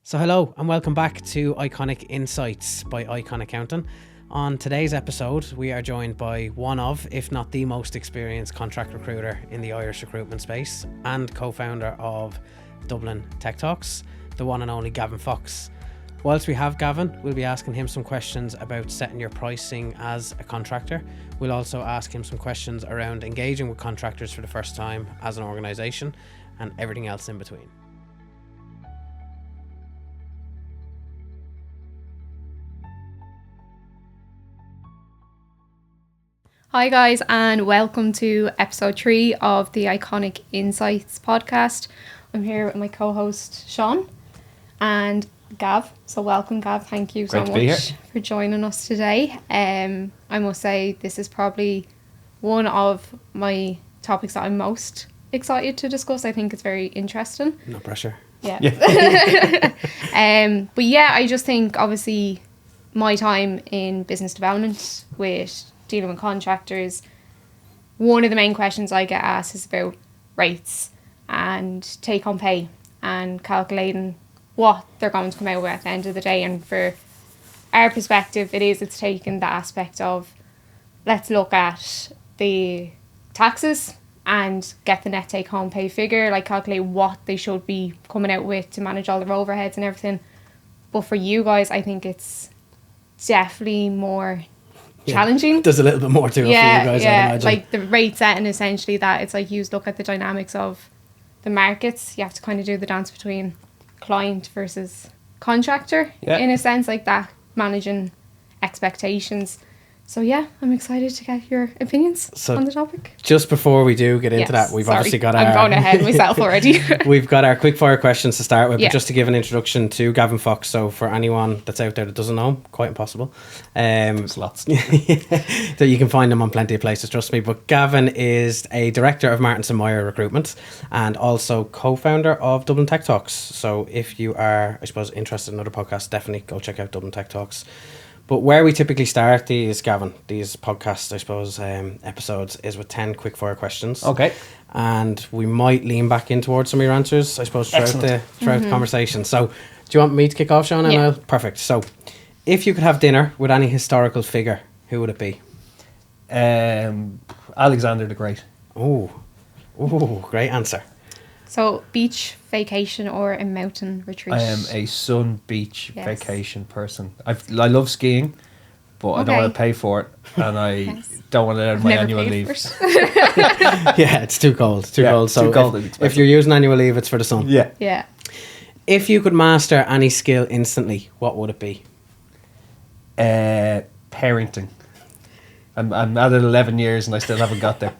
So hello and welcome back to Iconic Insights by Icon Accounting. On today's episode, we are joined by one of, if not the most experienced contract recruiter in the Irish recruitment space and co-founder of Dublin Tech Talks, the one and only Gavin Fox. Whilst we have Gavin, we'll be asking him some questions about setting your pricing as a contractor. We'll also ask him some questions around engaging with contractors for the first time as an organisation and everything else in between. Hi guys, and welcome to episode 3 of the Iconic Insights podcast. I'm here with my co-host Sean and Gav. So welcome, Gav. Thank you so much for joining us today. I must say this is probably one of my topics that I'm most excited to discuss. I think it's very interesting. No pressure. Yeah. But yeah, I just think obviously my time in business development with dealing with contractors, one of the main questions I get asked is about rates and take-home pay and calculating what they're going to come out with at the end of the day. And for our perspective, it's taken the aspect of, let's look at the taxes and get the net take-home pay figure, like calculate what they should be coming out with to manage all their overheads and everything. But for you guys, I think it's definitely more challenging. There's a little bit more to it for you guys, I'd imagine. Like the rate setting, essentially, that it's like you look at the dynamics of the markets. You have to kind of do the dance between client versus contractor in a sense, like that, managing expectations. So yeah, I'm excited to get your opinions on the topic. Just before we do get into that, we've obviously got I'm going ahead myself already. We've got our quick fire questions to start with, but just to give an introduction to Gavin Fox. So for anyone that's out there that doesn't know him, quite impossible. There's lots. So you can find him on plenty of places, trust me. But Gavin is a director of Martinson Meyer Recruitment and also co-founder of Dublin Tech Talks. So if you are, I suppose, interested in other podcasts, definitely go check out Dublin Tech Talks. But where we typically start these podcasts, I suppose, episodes, is with 10 quick-fire questions. Okay. And we might lean back in towards some of your answers, I suppose, throughout the conversation. So, do you want me to kick off, Sean? Yeah. Perfect. So, if you could have dinner with any historical figure, who would it be? Alexander the Great. Oh, great answer. So, beach vacation or a mountain retreat? I am a sun beach vacation person. I love skiing, but I don't want to pay for it, and I don't want to earn my annual leave. Yeah, it's too cold. Cold. So too cold. If you're using annual leave, it's for the sun. Yeah. If you could master any skill instantly, what would it be? Parenting. I'm at it 11 years and I still haven't got there.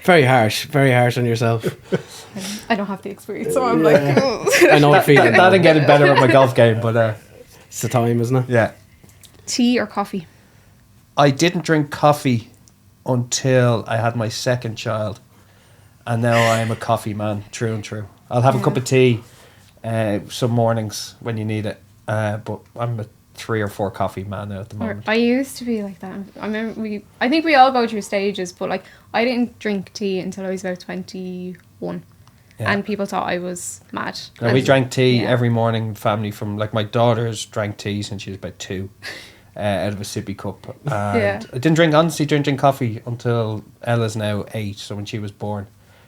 Very harsh on yourself. I don't have the experience, so I'm like, I know what feeling. That and getting better at my golf game, but it's the time, isn't it? Yeah. Tea or coffee? I didn't drink coffee until I had my second child, and now I am a coffee man, true and true. I'll have a cup of tea some mornings when you need it, but I'm a 3 or 4 coffee man now at the moment. I used to be like that. I remember I think we all go through stages, but like I didn't drink tea until I was about 21. Yeah. And people thought I was mad. And we drank tea every morning, family, from like my daughters drank tea since she was about 2 out of a sippy cup. And I didn't drink coffee until Ella's now 8. So when she was born,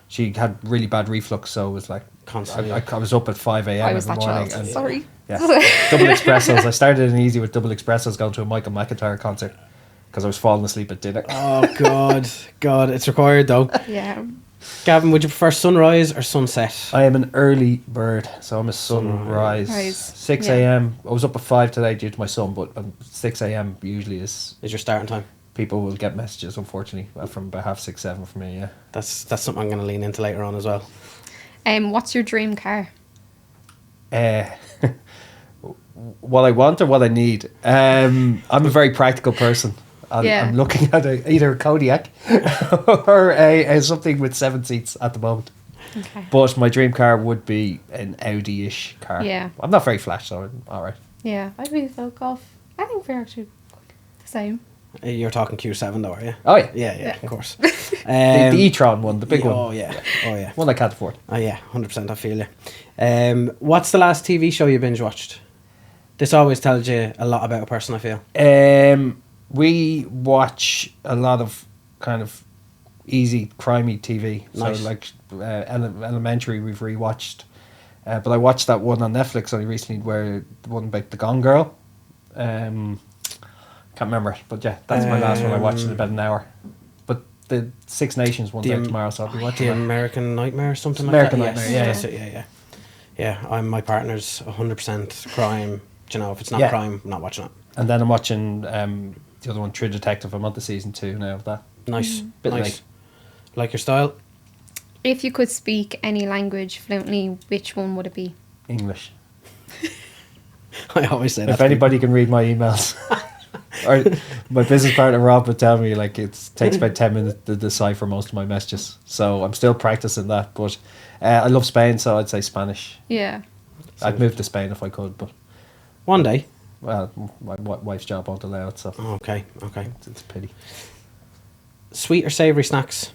she had really bad reflux. So it was like constantly. I was up at 5 a.m. I was every that morning. child. Sorry. Yeah, double espressos. I started in easy with double espressos going to a Michael McIntyre concert because I was falling asleep at dinner. Oh, God, it's required though. Yeah. Gavin, would you prefer sunrise or sunset? I am an early bird, so I'm a sunrise. 6 a.m. I was up at 5 today due to my son, but 6 a.m. usually is your starting time. People will get messages, unfortunately, from about 5:30, 7 for me. Yeah, that's something I'm going to lean into later on as well. What's your dream car? What I want or what I need. I'm a very practical person. I'm looking at either a Kodiaq or a something with 7 seats at the moment. Okay. But my dream car would be an Audi-ish car. Yeah. I'm not very flash, so I'm all right. Yeah, I'd be a Golf. I think we're actually the same. You're talking Q7 though, are you? Oh yeah, Yeah, of course. the e-tron one, the big one. Oh yeah. One I can't afford. Oh yeah, 100%. I feel you. What's the last TV show you binge watched? This always tells you a lot about a person, I feel. We watch a lot of kind of easy crimey TV. Nice. So like Elementary, we've rewatched. But I watched that one on Netflix only recently, where the one about the Gone Girl. Can't remember it, but yeah, that's my last one I watched in about an hour. But the Six Nations one's out tomorrow, so I'll be watching The that. American Nightmare or something American like that. Nightmare, Yes, yeah. that's it, yeah. My partner's 100% crime. Do you know, if it's not Yeah. crime, I'm not watching it. And then I'm watching the other one, True Detective. I'm on to season 2 now of that. Nice, Bit nice. late. Like your style? If you could speak any language fluently, which one would it be? English. I always say that. If anybody can read my emails. Or my business partner Rob would tell me like it takes about 10 minutes to decipher most of my messages. So I'm still practicing that. But I love Spain, so I'd say Spanish. Yeah. I'd move to Spain if I could, but One day. well, my wife's job won't allow it, so Okay. it's a pity. Sweet or savoury snacks?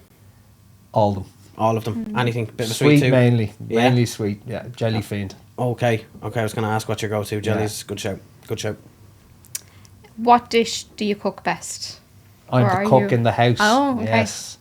All of them. All of them. Anything? Bit of sweet Sweet too? mainly. Yeah. Mainly sweet. Yeah, jelly fiend. Okay. I was going to ask what your go-to jellies. Good shout. What dish do you cook best? I'm Or the are cook you? in the house. Oh, okay. Yes.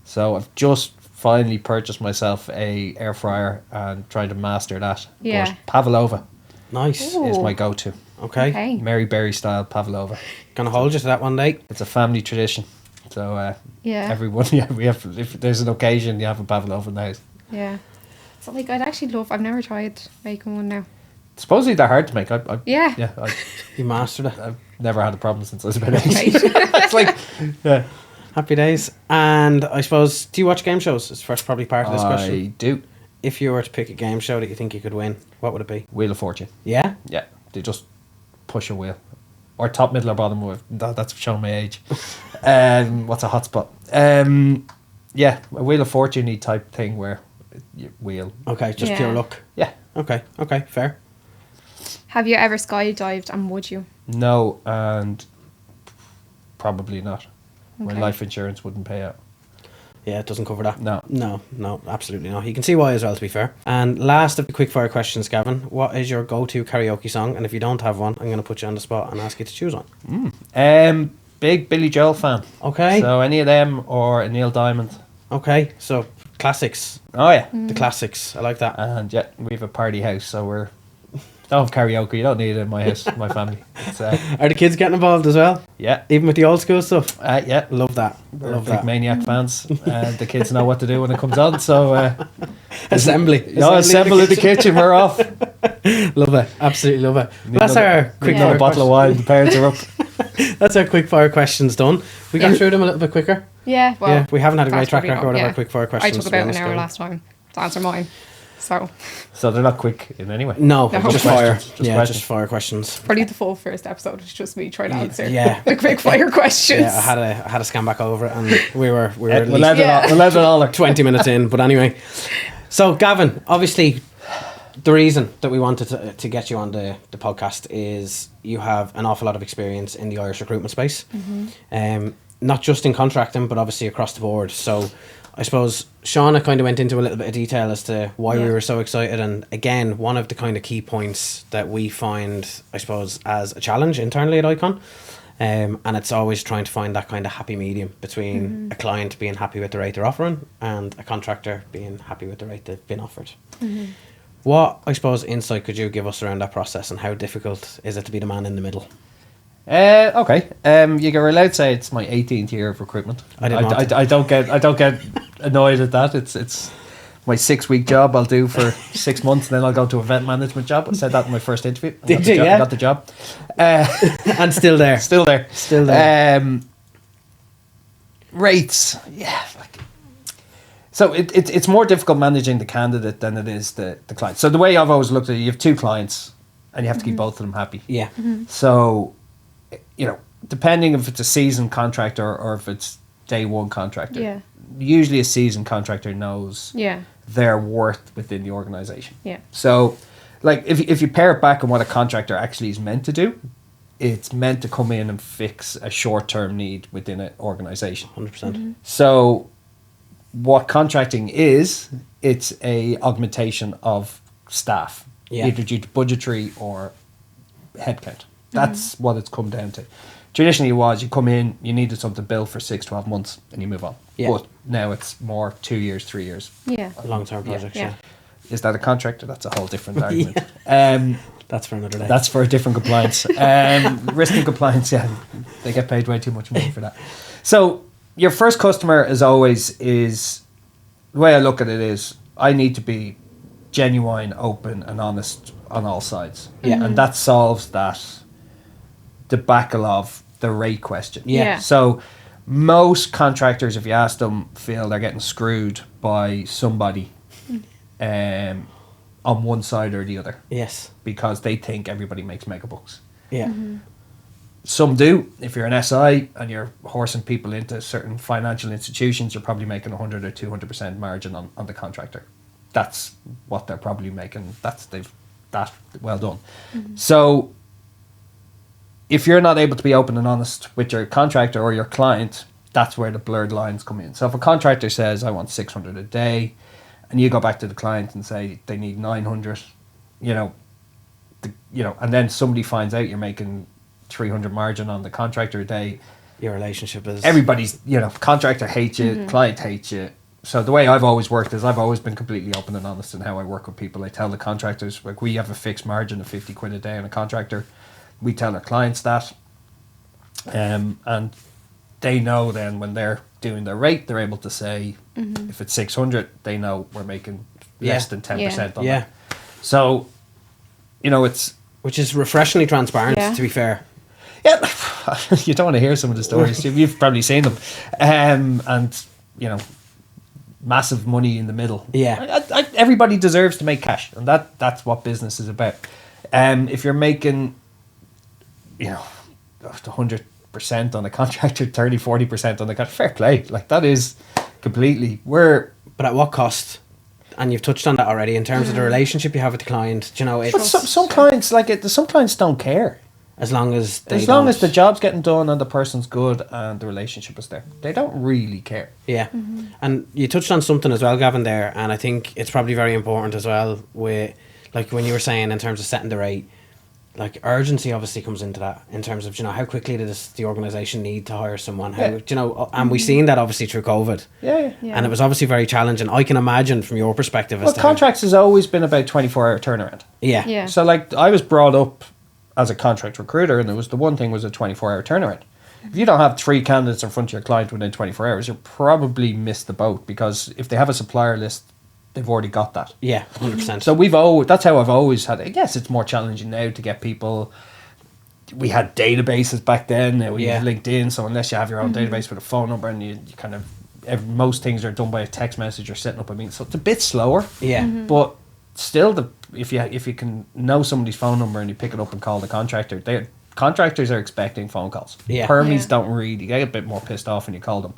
So I've just finally purchased myself a air fryer and trying to master that. Yeah. But pavlova Nice. Ooh. is my go-to. Okay. Okay. Mary Berry style pavlova. Gonna hold you to that one day. It's a family tradition. So Yeah. everyone, we have. If there's an occasion, you have a pavlova in the house. Yeah. So like I'd actually love. I've never tried making one now. Supposedly they're hard to make. Yeah. Yeah. You mastered it. I've never had a problem since I was about 8. Right. It's like, yeah. Happy days. And I suppose, do you watch game shows? It's first probably part of this I question. do. If you were to pick a game show that you think you could win, what would it be? Wheel of Fortune. Yeah? Yeah, they just push a wheel. Or top, middle, or bottom. That's showing my age. What's a hotspot? Yeah, a Wheel of Fortune type thing where you wheel. Okay, just Yeah. pure luck. Yeah. Okay, fair. Have you ever skydived, and would you? No, and probably not. My Okay. life insurance wouldn't pay out. Yeah, it doesn't cover that. No. No, absolutely not. You can see why as well, to be fair. And last of the quickfire questions, Gavin, what is your go-to karaoke song? And if you don't have one, I'm going to put you on the spot and ask you to choose one. Big Billy Joel fan. Okay. So any of them or a Neil Diamond. Okay, so classics. Oh yeah. The classics. I like that. And yeah, we have a party house, so we're don't have karaoke. You don't need it in my house, my family. It's, Are the kids getting involved as well? yeah, Even with the old school stuff? yeah. Love that. We're Love big that. Maniac fans. The kids know what to do when it comes on. So Assembly. assemble in the kitchen. We're off. Love it. Absolutely love it. Need That's another- our need quick another fire bottle of question. wine. The parents are up. That's our quick fire questions done. We got through them a little bit quicker. Yeah. Well. Yeah, we haven't had a great that's track probably record not- of our quick fire I questions. took to be about an honest, hour Gavin. last time to answer mine. So So they're not quick in any way. No, No. just fire. Questions, just Yeah, questions. just fire questions. probably the full first episode was just me trying to answer Yeah. the quick fire questions. Yeah, I had to scan back over it, and we were at We'll least let Yeah. it all. 20 minutes in. But anyway, so Gavin, obviously, the reason that we wanted to get you on the podcast is you have an awful lot of experience in the Irish recruitment space, not just in contracting, but obviously across the board. So I suppose Shauna kind of went into a little bit of detail as to why we Yeah. were so excited. And again, one of the kind of key points that we find, I suppose, as a challenge internally at Icon, and it's always trying to find that kind of happy medium between a client being happy with the rate they're offering and a contractor being happy with the rate they've been offered. What, I suppose, insight could you give us around that process, and how difficult is it to be the man in the middle? Okay. You're allowed to say it's my 18th year of recruitment. I did not. I don't get annoyed at that. It's my 6-week job I'll do for 6 months, and then I'll go to event management job. I said that in my first interview. I Did got the you? job, Yeah. I got the job. And still there. Still there. Still there. Rates. Yeah. So it's more difficult managing the candidate than it is the client. So the way I've always looked at it, you have 2 clients and you have to keep both of them happy. Yeah. So, depending if it's a seasoned contractor or if it's day one contractor, Yeah. usually a seasoned contractor knows Yeah. their worth within the organisation. Yeah. So, like, if you pair it back on what a contractor actually is meant to do, it's meant to come in and fix a short-term need within an organisation. 100%. So what contracting is, it's a augmentation of staff, either due to budgetary or headcount. That's what it's come down to. Traditionally, it was you come in, you needed something built for 6-12 months, and you move on. Yeah. But now it's more 2 years, 3 years. Yeah. Long-term projects, yeah. Is that a contractor? That's a whole different argument. That's for another day. That's for a different compliance. Risk and compliance, yeah. They get paid way too much money for that. So your first customer, as always, is... The way I look at it is, I need to be genuine, open and honest on all sides. Yeah. And that solves that debacle of the rate question. Yeah. So most contractors, if you ask them, feel they're getting screwed by somebody on one side or the other. Yes. Because they think everybody makes mega bucks. Yeah. Some do. If you're an SI and you're horsing people into certain financial institutions, you're probably making 100 or 200% margin on the contractor. That's what they're probably making. That well done. So if you're not able to be open and honest with your contractor or your client, that's where the blurred lines come in. So if a contractor says, I want 600 a day, and you go back to the client and say they need 900, and then somebody finds out you're making 300 margin on the contractor a day, Your relationship is... everybody's, contractor hates you, client hates you. So the way I've always worked is I've always been completely open and honest in how I work with people. I tell the contractors, like, we have a fixed margin of 50 quid a day on a contractor. We tell our clients that. And they know then when they're doing their rate, they're able to say, if it's 600, they know we're making less than 10% on that. So, it's... Which is refreshingly transparent, to be fair. Yeah, you don't want to hear some of the stories. You've probably seen them. And, massive money in the middle. Yeah. Everybody deserves to make cash. And that's what business is about. If you're making, 100% on a contractor, 30-40% on the contractor, fair play. Like, that is completely... But at what cost? And you've touched on that already in terms of the relationship you have with the client. But some clients some clients don't care. As long as the job's getting done and the person's good and the relationship is there, they don't really care. Yeah. And you touched on something as well, Gavin, there, and I think it's probably very important as well with, like, when you were saying in terms of setting the rate, like, urgency obviously comes into that in terms of, how quickly does the organisation need to hire someone? How, and we've seen that obviously through COVID. Yeah. And it was obviously very challenging. I can imagine from your perspective. Well, contracts has always been about 24-hour turnaround. Yeah. So, like, I was brought up as a contract recruiter, and it was the one thing was a 24-hour turnaround. If you don't have 3 candidates in front of your client within 24 hours, you'll probably miss the boat, because if they have a supplier list, they've already got that. Yeah, 100%. So that's how I've always had it. Yes, it's more challenging now to get people. We had databases back then. Now we have LinkedIn, so unless you have your own database with a phone number, and you kind of most things are done by a text message or setting up a meeting, so it's a bit slower. Yeah. But still, if you can know somebody's phone number and you pick it up and call the contractor, contractors are expecting phone calls. Yeah. Permies don't really. They get a bit more pissed off when you call them.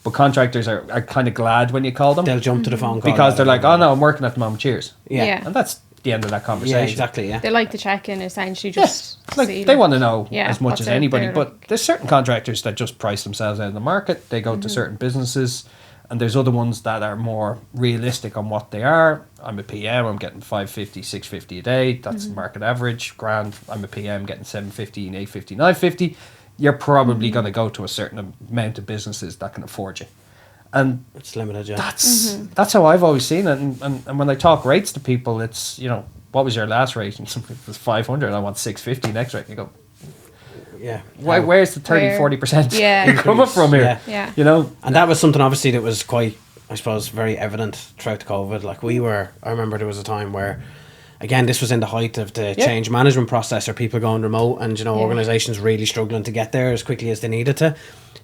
But contractors are kind of glad when you call them. They'll jump to the phone call. Because they're like, oh no, I'm working at the moment, cheers. Yeah. And that's the end of that conversation. Yeah, exactly, yeah. They like to check in, essentially, just like they want to know as much what's as out anybody. there, But there's certain contractors that just price themselves out of the market. They go to certain businesses, and there's other ones that are more realistic on what they are. I'm a PM, I'm getting 550, 650 a day. That's the market average. Grand, I'm a PM getting 750, 850, 950. You're probably going to go to a certain amount of businesses that can afford you. And it's limited, yeah. That's how I've always seen it. And when I talk rates to people, it's, what was your last rate? And something was 500, I want 650 next rate. And you go, yeah. Where's the 30-40% coming from here? Yeah. And that was something obviously that was quite, I suppose, very evident throughout the COVID. Like, I remember there was a time where, again, this was in the height of the change management process, or people going remote, and organisations really struggling to get there as quickly as they needed to.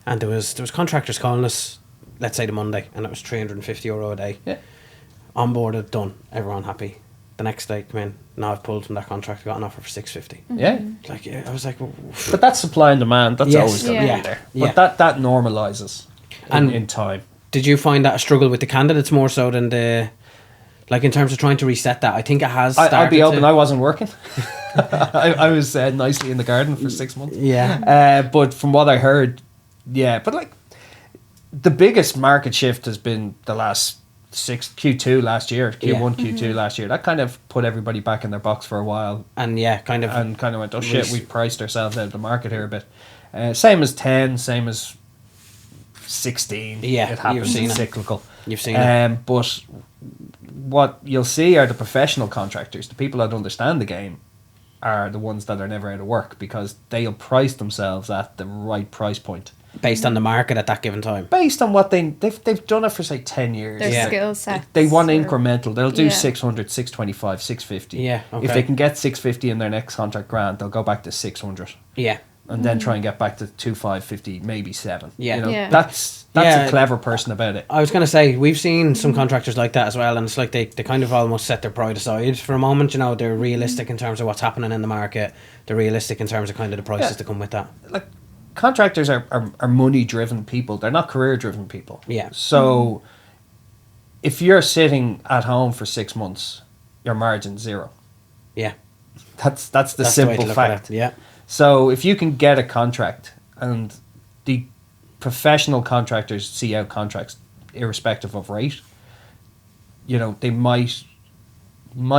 And there was contractors calling us, let's say the Monday, and it was €350 a day. Yeah. Onboarded, done, everyone happy. The next day, come in. Now I've pulled from that contract. I got an offer for $650. Yeah. Like, I was like, well, but that's supply and demand. That's always going to Yeah. be there. Yeah. But that normalises in time. Did you find that a struggle with the candidates more so than the Like in terms of trying to reset that, I think it has started. I'll be open. I wasn't working. I was nicely in the garden for 6 months. Yeah. But from what I heard, yeah. But like the biggest market shift has been the last Q2 last year, Q1, Q2 last year. That kind of put everybody back in their box for a while. And kind of went, oh shit, we priced ourselves out of the market here a bit. Same as 10, same as 16. Yeah, it happens. you've seen it's it. cyclical. You've seen it. But what you'll see are the professional contractors, the people that understand the game, are the ones that are never out of work because they'll price themselves at the right price point. Based on the market at that given time. Based on what they've done it for say 10 years. Their skill sets. They want incremental. They'll do Yeah. 600, 625, 650. Yeah, okay. If they can get 650 in their next contract grant, they'll go back to 600. Yeah. And then try and get back to 2,550, maybe 7. Yeah. You know, Yeah. that's Yeah. a clever person about it. I was going to say, we've seen some contractors like that as well, and it's like they kind of almost set their pride aside for a moment. You know, they're realistic in terms of what's happening in the market. They're realistic in terms of kind of the prices that come with that. Like contractors are money driven people. They're not career driven people. Yeah. So if you're sitting at home for 6 months, your margin's zero. Yeah. That's the That's the way simple to look at fact. it. Yeah. So if you can get a contract, and the professional contractors see out contracts irrespective of rate, you know, they might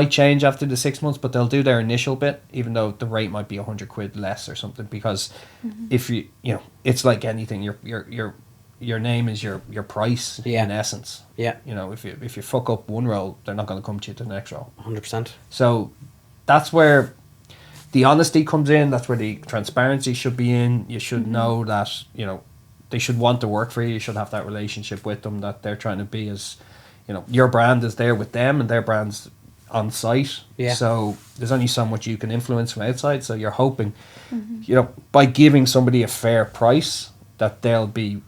change after the 6 months, but they'll do their initial bit, even though the rate might be 100 quid less or something. Because if you know, it's like anything. Your name is your price in essence. Yeah. You know, if you fuck up one role, they're not going to come to you to the next role. 100%. So that's where the honesty comes in. That's where the transparency should be in. You should know that, you know, they should want to work for you. You should have that relationship with them, that they're trying to be as, you know, your brand is there with them and their brand's on site. Yeah. So there's only so much you can influence from outside. So you're hoping, you know, by giving somebody a fair price, that they'll be,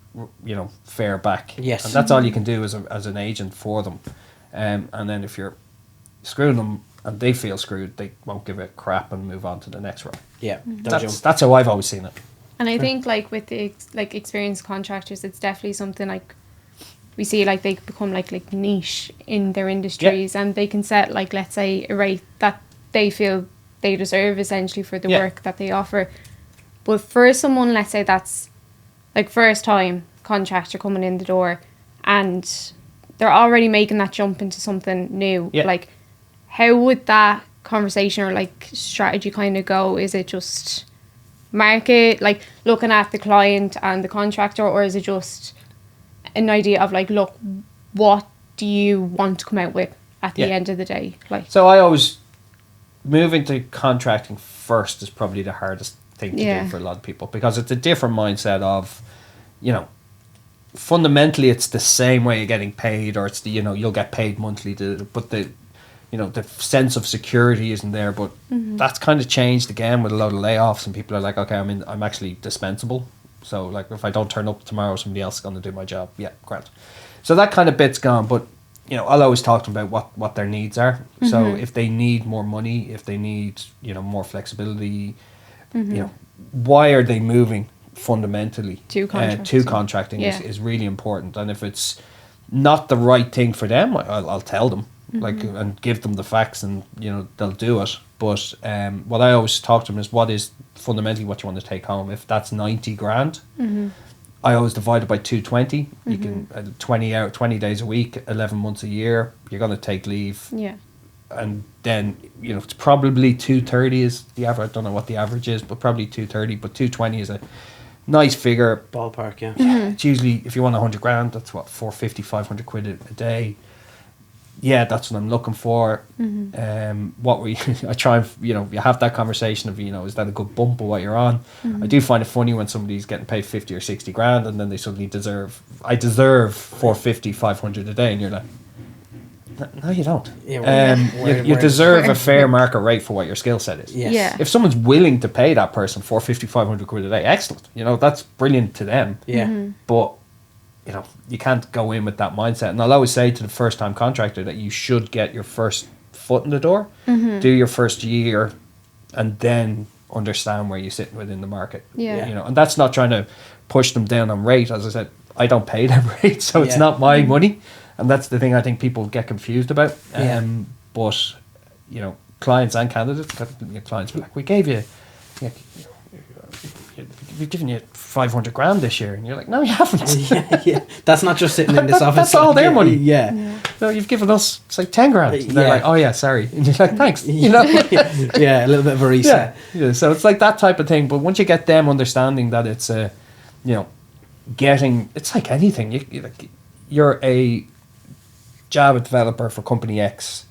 you know, fair back. Yes. And that's all you can do as an agent for them. And then if you're screwing them and they feel screwed, they won't give a crap and move on to the next role. Yeah. Don't jump. That's how I've always seen it. And I think like with the experienced contractors, it's definitely something like we see like they become like niche in their industries, and they can set like, let's say, a rate that they feel they deserve essentially for the work that they offer. But for someone, let's say that's like first time contractor coming in the door and they're already making that jump into something new, like how would that conversation or like strategy kind of go? Is it just market, like looking at the client and the contractor, or is it just an idea of like, look, what do you want to come out with at the end of the day? Like, so I always, moving to contracting first is probably the hardest thing to do for a lot of people, because it's a different mindset of, you know, fundamentally it's the same way of getting paid, or it's the, you know, you'll get paid monthly, but the, you know, the sense of security isn't there. But that's kind of changed again with a lot of layoffs, and people are like, okay, I'm actually dispensable. So like if I don't turn up tomorrow, somebody else is going to do my job. Yeah, great. So that kind of bit's gone. But, you know, I'll always talk to them about what their needs are. So if they need more money, if they need, you know, more flexibility, you know, why are they moving fundamentally to contracting is really important. And if it's not the right thing for them, I'll tell them, like, and give them the facts, and, you know, they'll do it. But what I always talk to them is, what is fundamentally what you want to take home. If that's 90 grand, I always divide it by 220. You can 20 days a week, 11 months a year. You're going to take leave. Yeah. And then, you know, it's probably 230 is the average. I don't know what the average is, but probably 230. But 220 is a nice figure. Ballpark, yeah. It's usually, if you want 100 grand, that's what, 450, 500 quid a day. Yeah, that's what I'm looking for. I try and, you know, you have that conversation of, you know, is that a good bump of what you're on? I do find it funny when somebody's getting paid 50 or 60 grand and then they suddenly I deserve 450, 500 a day, and you're like, no, you don't. You deserve a fair market rate for what your skill set is. Yes. Yeah. If someone's willing to pay that person 450, 500 quid a day, excellent. You know, that's brilliant to them. Yeah. But, you know, you can't go in with that mindset. And I'll always say to the first time contractor that you should get your first foot in the door, do your first year, and then understand where you sit within the market. Yeah. You know, and that's not trying to push them down on rate. As I said, I don't pay them rate, so it's not my money. And that's the thing I think people get confused about. But, you know, clients and candidates, clients be like, we gave you, we've given you 500 grand this year. And you're like, no, you haven't. That's not just sitting in this office. That's all their money. Yeah. No, you've given us, it's like 10 grand. And they're like, oh yeah, sorry. And you're like, thanks. You know? Yeah, a little bit of a reset. Yeah. So it's like that type of thing. But once you get them understanding that it's it's like anything. You're a Java developer for company X.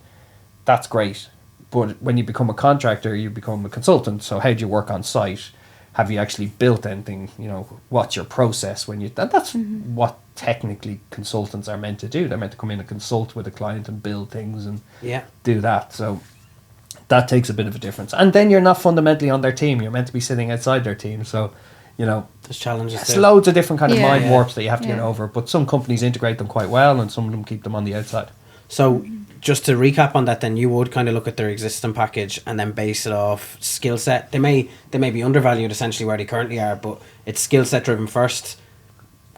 That's great. But when you become a contractor, you become a consultant. So how do you work on site? Have you actually built anything? You know, what's your process when you? And that's what technically consultants are meant to do. They're meant to come in and consult with a client and build things and do that. So that takes a bit of a difference. And then you're not fundamentally on their team. You're meant to be sitting outside their team. So, you know, there's challenges. There's loads of different kind of mind warps that you have to get Yeah. over. But some companies integrate them quite well, and some of them keep them on the outside. So just to recap on that, then you would kind of look at their existing package and then base it off skill set. They may be undervalued essentially where they currently are, but it's skill set driven first.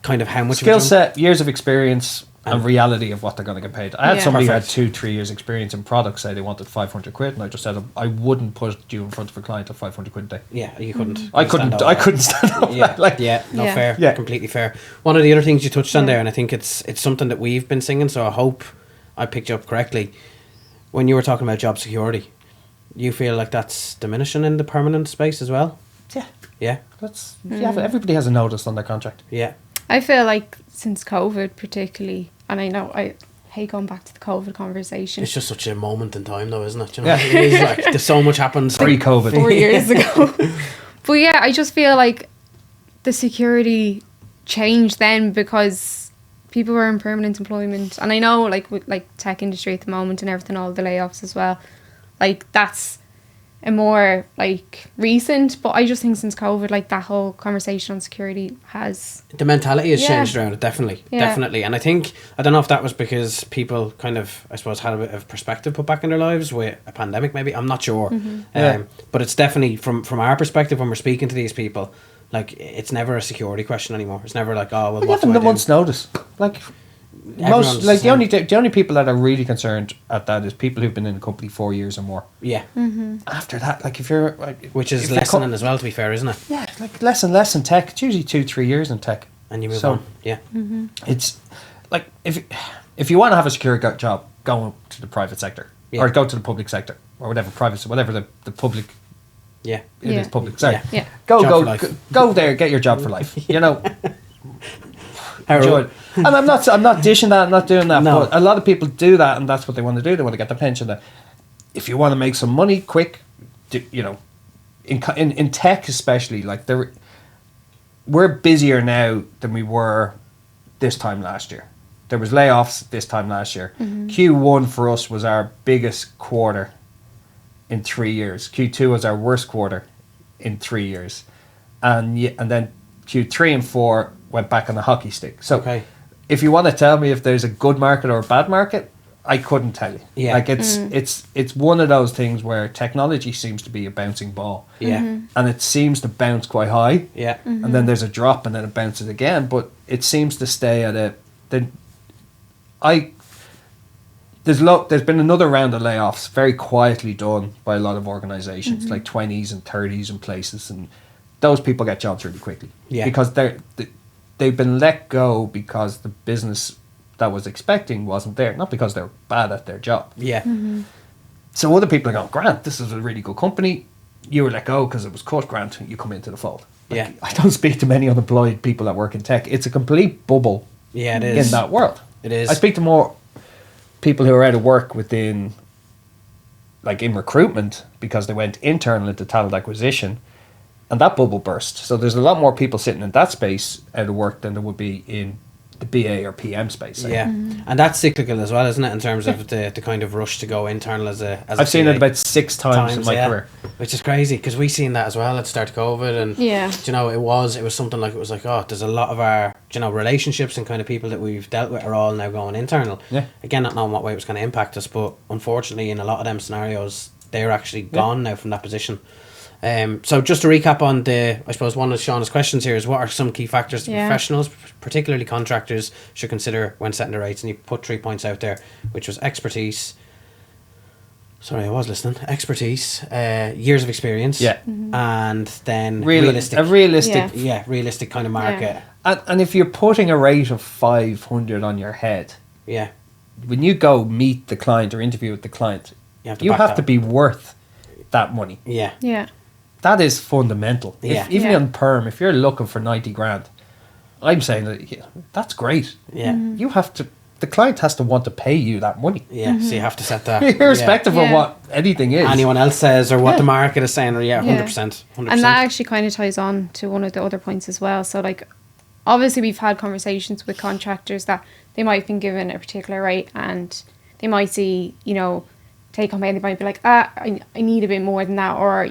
Kind of how much skill set, years of experience, and reality of what they're going to get paid. I had somebody who had 2-3 years experience in products say they wanted 500 quid, and I just said I wouldn't put you in front of a client at 500 quid a day. Yeah, you couldn't. I couldn't stand up. Fair. Yeah, completely fair. One of the other things you touched on there, and I think it's something that we've been singing, so I hope I picked you up correctly. When you were talking about job security, you feel like that's diminishing in the permanent space as well? Yeah. Everybody has a notice on their contract. Yeah. I feel like since COVID particularly, and I know I hate going back to the COVID conversation. It's just such a moment in time though, isn't it? You know? It is like there's so much happens. Pre-COVID. 4 years ago. But yeah, I just feel like the security changed then because people were in permanent employment. And I know like with like tech industry at the moment and everything, all the layoffs as well, like that's a more like recent, but I just think since COVID, like that whole conversation on security has the mentality has changed around it, definitely. And I think I don't know if that was because people kind of, I suppose, had a bit of perspective put back in their lives with a pandemic, maybe, I'm not sure. But it's definitely from our perspective when we're speaking to these people, like it's never a security question anymore. It's never like, oh well, what do I do? A month's notice, like most, like the only people that are really concerned at that is people who've been in the company 4 years or more. Yeah. After that, like if you're, like, which is lessening as well, to be fair, isn't it? Yeah, like less and less in tech. It's usually 2-3 years in tech, and you move on. Yeah. It's like if you want to have a secure job, go to the private sector or go to the public sector or whatever the public. Yeah, it is public. Sorry. Yeah. Go there, get your job for life. You know. Enjoy it. And I'm not dishing that, I'm not doing that. No. But a lot of people do that, and that's what they want to do. They want to get the pension. That if you want to make some money quick, you know, in tech especially, like we're busier now than we were this time last year. There was layoffs this time last year. Q1 for us was our biggest quarter in 3 years. Q2 was our worst quarter in 3 years, and then Q3 and 4 went back on the hockey stick. So if you want to tell me if there's a good market or a bad market, I couldn't tell you. Yeah. Like it's one of those things where technology seems to be a bouncing ball. Yeah. And it seems to bounce quite high. Yeah. And then there's a drop and then it bounces again, but it seems to stay at there's been another round of layoffs very quietly done by a lot of organizations, like 20s and 30s and places, and those people get jobs really quickly. Yeah. Because they've been let go because the business that was expecting wasn't there, not because they're bad at their job. Yeah. So other people are going, Grant, this is a really good company. You were let go because it was cut, Grant. You come into the fold. Like, I don't speak to many unemployed people that work in tech. It's a complete bubble. Yeah, it is. In that world. It is. I speak to more people who are out of work within, like in recruitment, because they went internal into talent acquisition. And that bubble burst. So there's a lot more people sitting in that space out of work than there would be in the BA or PM space. Yeah. And that's cyclical as well, isn't it? In terms of the kind of rush to go internal as I've seen it about 6 times in my career. Which is crazy because we seen that as well at the start of COVID. And, you know, it was something like, it was like, oh, there's a lot of our, you know, relationships and kind of people that we've dealt with are all now going internal. Yeah. Again, not knowing what way it was going to impact us. But unfortunately, in a lot of them scenarios, they're actually gone now from that position. So just to recap on I suppose one of Shauna's questions here is, what are some key factors that professionals, particularly contractors, should consider when setting the rates? And you put 3 points out there, which was expertise. Sorry, I was listening. Expertise, years of experience, and then realistic kind of market. And if you're putting a rate of 500 on your head, when you go meet the client or interview with the client, you have to be worth that money. Yeah. That is fundamental. Even on perm, if you're looking for 90 grand, I'm saying that that's great. Yeah. You have to. The client has to want to pay you that money. Yeah, so you have to set that. Irrespective of what anything is. Anyone else says or what the market is saying, or 100%. And that actually kind of ties on to one of the other points as well. So like, obviously we've had conversations with contractors that they might have been given a particular rate and they might see, take home pay, they might be like, I need a bit more than that, or,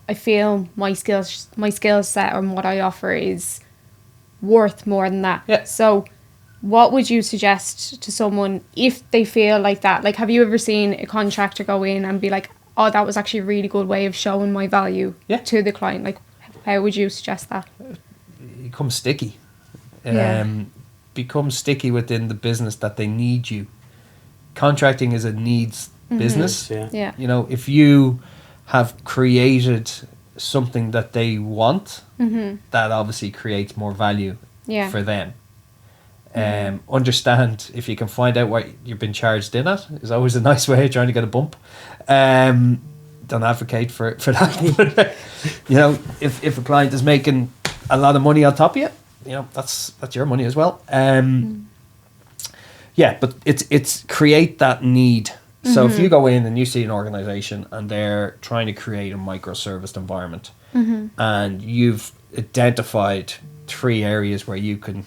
I feel my skill set or what I offer is worth more than that. Yeah. So what would you suggest to someone if they feel like that? Like, have you ever seen a contractor go in and be like, oh, that was actually a really good way of showing my value to the client? Like, how would you suggest that? Become sticky. Become sticky within the business that they need you. Contracting is a needs business. If you have created something that they want, that obviously creates more value for them. Understand if you can find out what you've been charged in at is always a nice way of trying to get a bump. Don't advocate for that. If a client is making a lot of money on top of you, that's your money as well. But it's create that need. So if you go in and you see an organization and they're trying to create a microserviced environment, and you've identified 3 areas where you can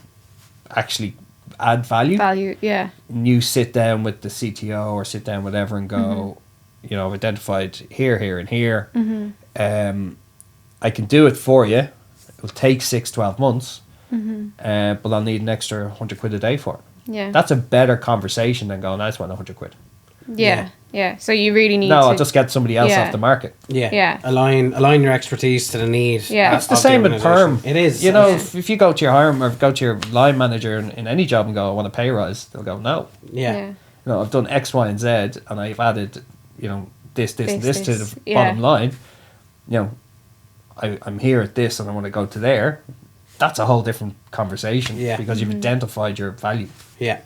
actually add value. And you sit down with the CTO or sit down whatever and go, I've identified here, and here. I can do it for you. It'll take 6-12 months, but I'll need an extra 100 quid a day for it. Yeah. That's a better conversation than going, I just want 100 quid. Yeah. So you really need I'll just get somebody else off the market. Align your expertise to the need. It's the same with perm. It is. If you go to your hiring or go to your line manager in any job and go, I want a pay rise, they'll go, no. I've done X, Y, and Z, and I've added, this and this to the bottom line. I'm here at this and I want to go to there. That's a whole different conversation because you've identified your value. Yeah.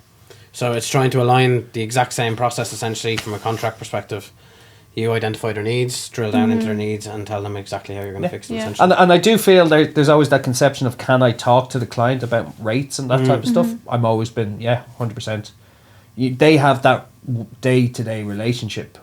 So it's trying to align the exact same process essentially from a contract perspective. You identify their needs, drill down into their needs, and tell them exactly how you're going to fix them. Essentially. And I do feel there's always that conception of, can I talk to the client about rates and that type of stuff? I've always been 100%. They have that day-to-day relationship.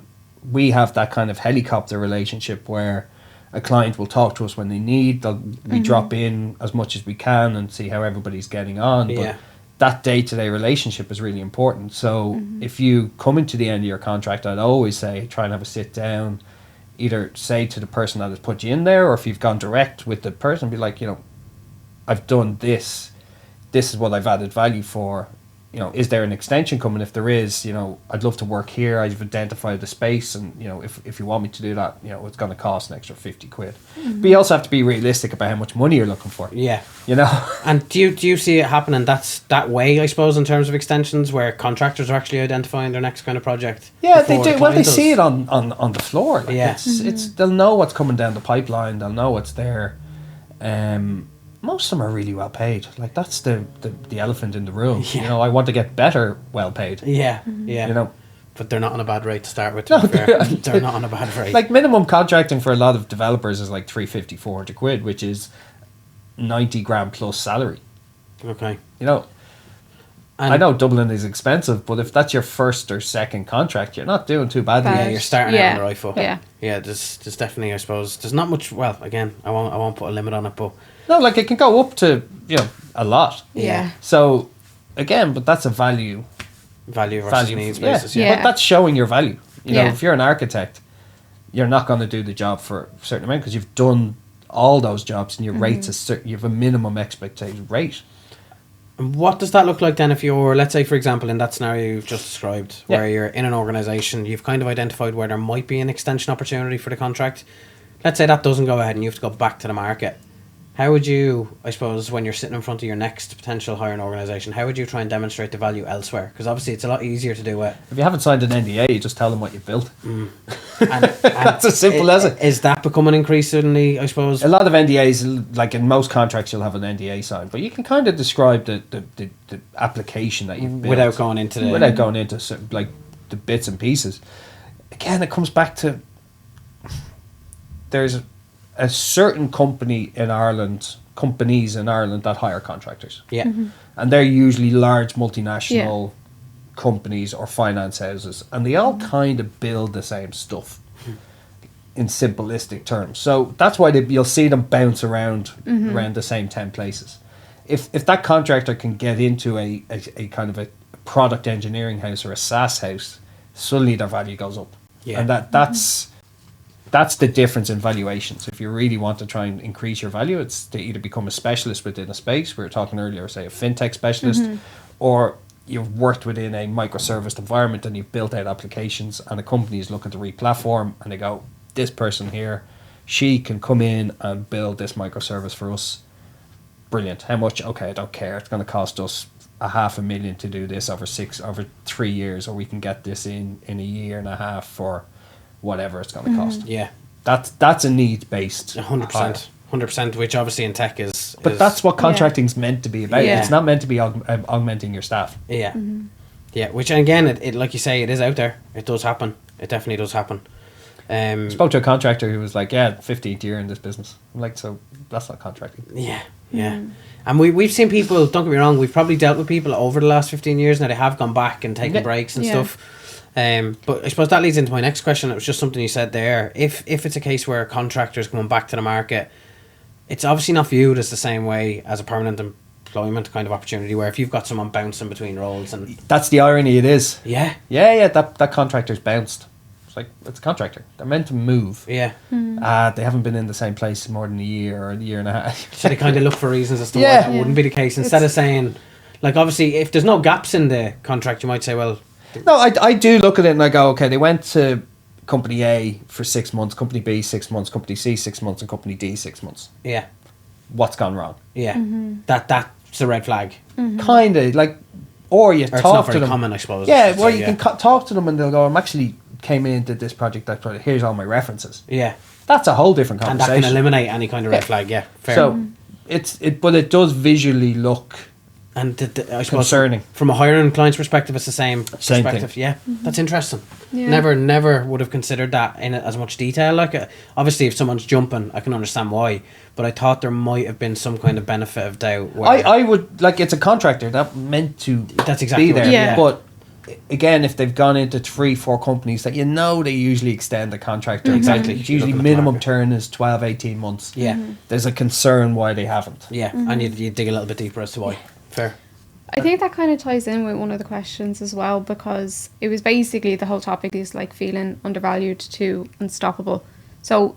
We have that kind of helicopter relationship where a client will talk to us when they need. We drop in as much as we can and see how everybody's getting on. But that day-to-day relationship is really important. So if you come into the end of your contract, I'd always say try and have a sit down, either say to the person that has put you in there, or if you've gone direct with the person, be like, I've done this is what I've added value for. Is there an extension coming? If there is, I'd love to work here. I've identified the space, and if you want me to do that, it's going to cost an extra 50 quid. But you also have to be realistic about how much money you're looking for. And do you see it happening that way, I suppose, in terms of extensions, where contractors are actually identifying their next kind of project? Yeah, they do. Well, they see it on the floor. It's they'll know what's coming down the pipeline. They'll know what's there. Most of them are really well paid. Like, that's the elephant in the room. I want to get better well paid. But they're not on a bad rate to start with. They're not on a bad rate. Like, minimum contracting for a lot of developers is like 350, 400 quid, which is 90 grand plus salary. Okay. I know Dublin is expensive, but if that's your first or second contract, you're not doing too badly. Yeah, you're starting out on the right foot. Yeah. There's definitely, I suppose, there's not much. Well, again, I won't put a limit on it, but no, like, it can go up to a lot. Yeah. So again, but that's a value versus needs basis. But that's showing your value. If you're an architect, you're not going to do the job for a certain amount because you've done all those jobs and your rates you have a minimum expected rate. And what does that look like then if you're, let's say, for example, in that scenario you've just described, where you're in an organisation, you've kind of identified where there might be an extension opportunity for the contract. let's say that doesn't go ahead and you have to go back to the market. How would you, I suppose, when you're sitting in front of your next potential hiring organisation, how would you try and demonstrate the value elsewhere? Because obviously it's a lot easier to do it. If you haven't signed an NDA, you just tell them what you built. And That's as simple as it. Is that becoming increasingly, I suppose? A lot of NDAs, like in most contracts, you'll have an NDA signed, but you can kind of describe the application that you've built Without going into like the bits and pieces. Again, it comes back to there's a certain companies in Ireland that hire contractors. Yeah. And they're usually large multinational companies or finance houses, and they all kind of build the same stuff in simplistic terms. So that's why you'll see them bounce around the same 10 places. If that contractor can get into a kind of a product engineering house or a SaaS house, suddenly their value goes up. Yeah. And that's the difference in valuations. If you really want to try and increase your value, it's to either become a specialist within a space. We were talking earlier, say a fintech specialist, or you've worked within a microserviced environment and you've built out applications, and a company is looking to re-platform, and they go, this person here, she can come in and build this microservice for us. Brilliant. How much? Okay, I don't care. It's going to cost us $500,000 to do this over 3 years, or we can get this in a year and a half for whatever it's going to cost. Yeah. That's a needs-based 100%. 100%, which obviously in tech is... But that's what contracting's meant to be about. Yeah. It's not meant to be augmenting your staff. Yeah. Yeah, which again, it like you say, it is out there. It does happen. It definitely does happen. I spoke to a contractor who was like, 15th year in this business. I'm like, so that's not contracting. Yeah, yeah. And we've seen people, don't get me wrong, we've probably dealt with people over the last 15 years now. They have gone back and taken breaks and stuff. But I suppose that leads into my next question. It was just something you said there. If it's a case where contractors coming back to the market, it's obviously not viewed as the same way as a permanent employment kind of opportunity, where if you've got someone bouncing between roles, and that's the irony. It is. Yeah. That contractor's bounced. It's a contractor. They're meant to move. Yeah. They haven't been in the same place more than a year or a year and a half. So they kind of look for reasons as to why that wouldn't be the case. Instead of saying, like, obviously, if there's no gaps in the contract, you might say, well... No, I do look at it and I go, okay, they went to company A for 6 months, company B 6 months, company C 6 months, and company D 6 months. Yeah. What's gone wrong? Yeah. That's a red flag. Kind of, like... Or you talk it's not to very them. common, I suppose. Yeah, well, you can talk to them and they'll go, I'm actually... came in, did this project, that project, here's all my references. Yeah. That's a whole different conversation. And that can eliminate any kind of red flag, yeah. Fair. So, but it does visually look and I suppose concerning. From a hiring client's perspective, it's the same perspective. Thing. Yeah, that's interesting. Yeah. Never would have considered that in as much detail. Like, obviously, if someone's jumping, I can understand why. But I thought there might have been some kind of benefit of doubt. Where I would, like, it's a contractor that meant to that's exactly be there. Yeah. But again, if they've gone into 3-4 companies that they usually extend the contractor. Exactly. It's usually minimum turn is 12-18 months. Yeah. There's a concern why they haven't. Yeah, and you dig a little bit deeper as to why. Fair. I think that kind of ties in with one of the questions as well, because it was basically the whole topic is like feeling undervalued to unstoppable. So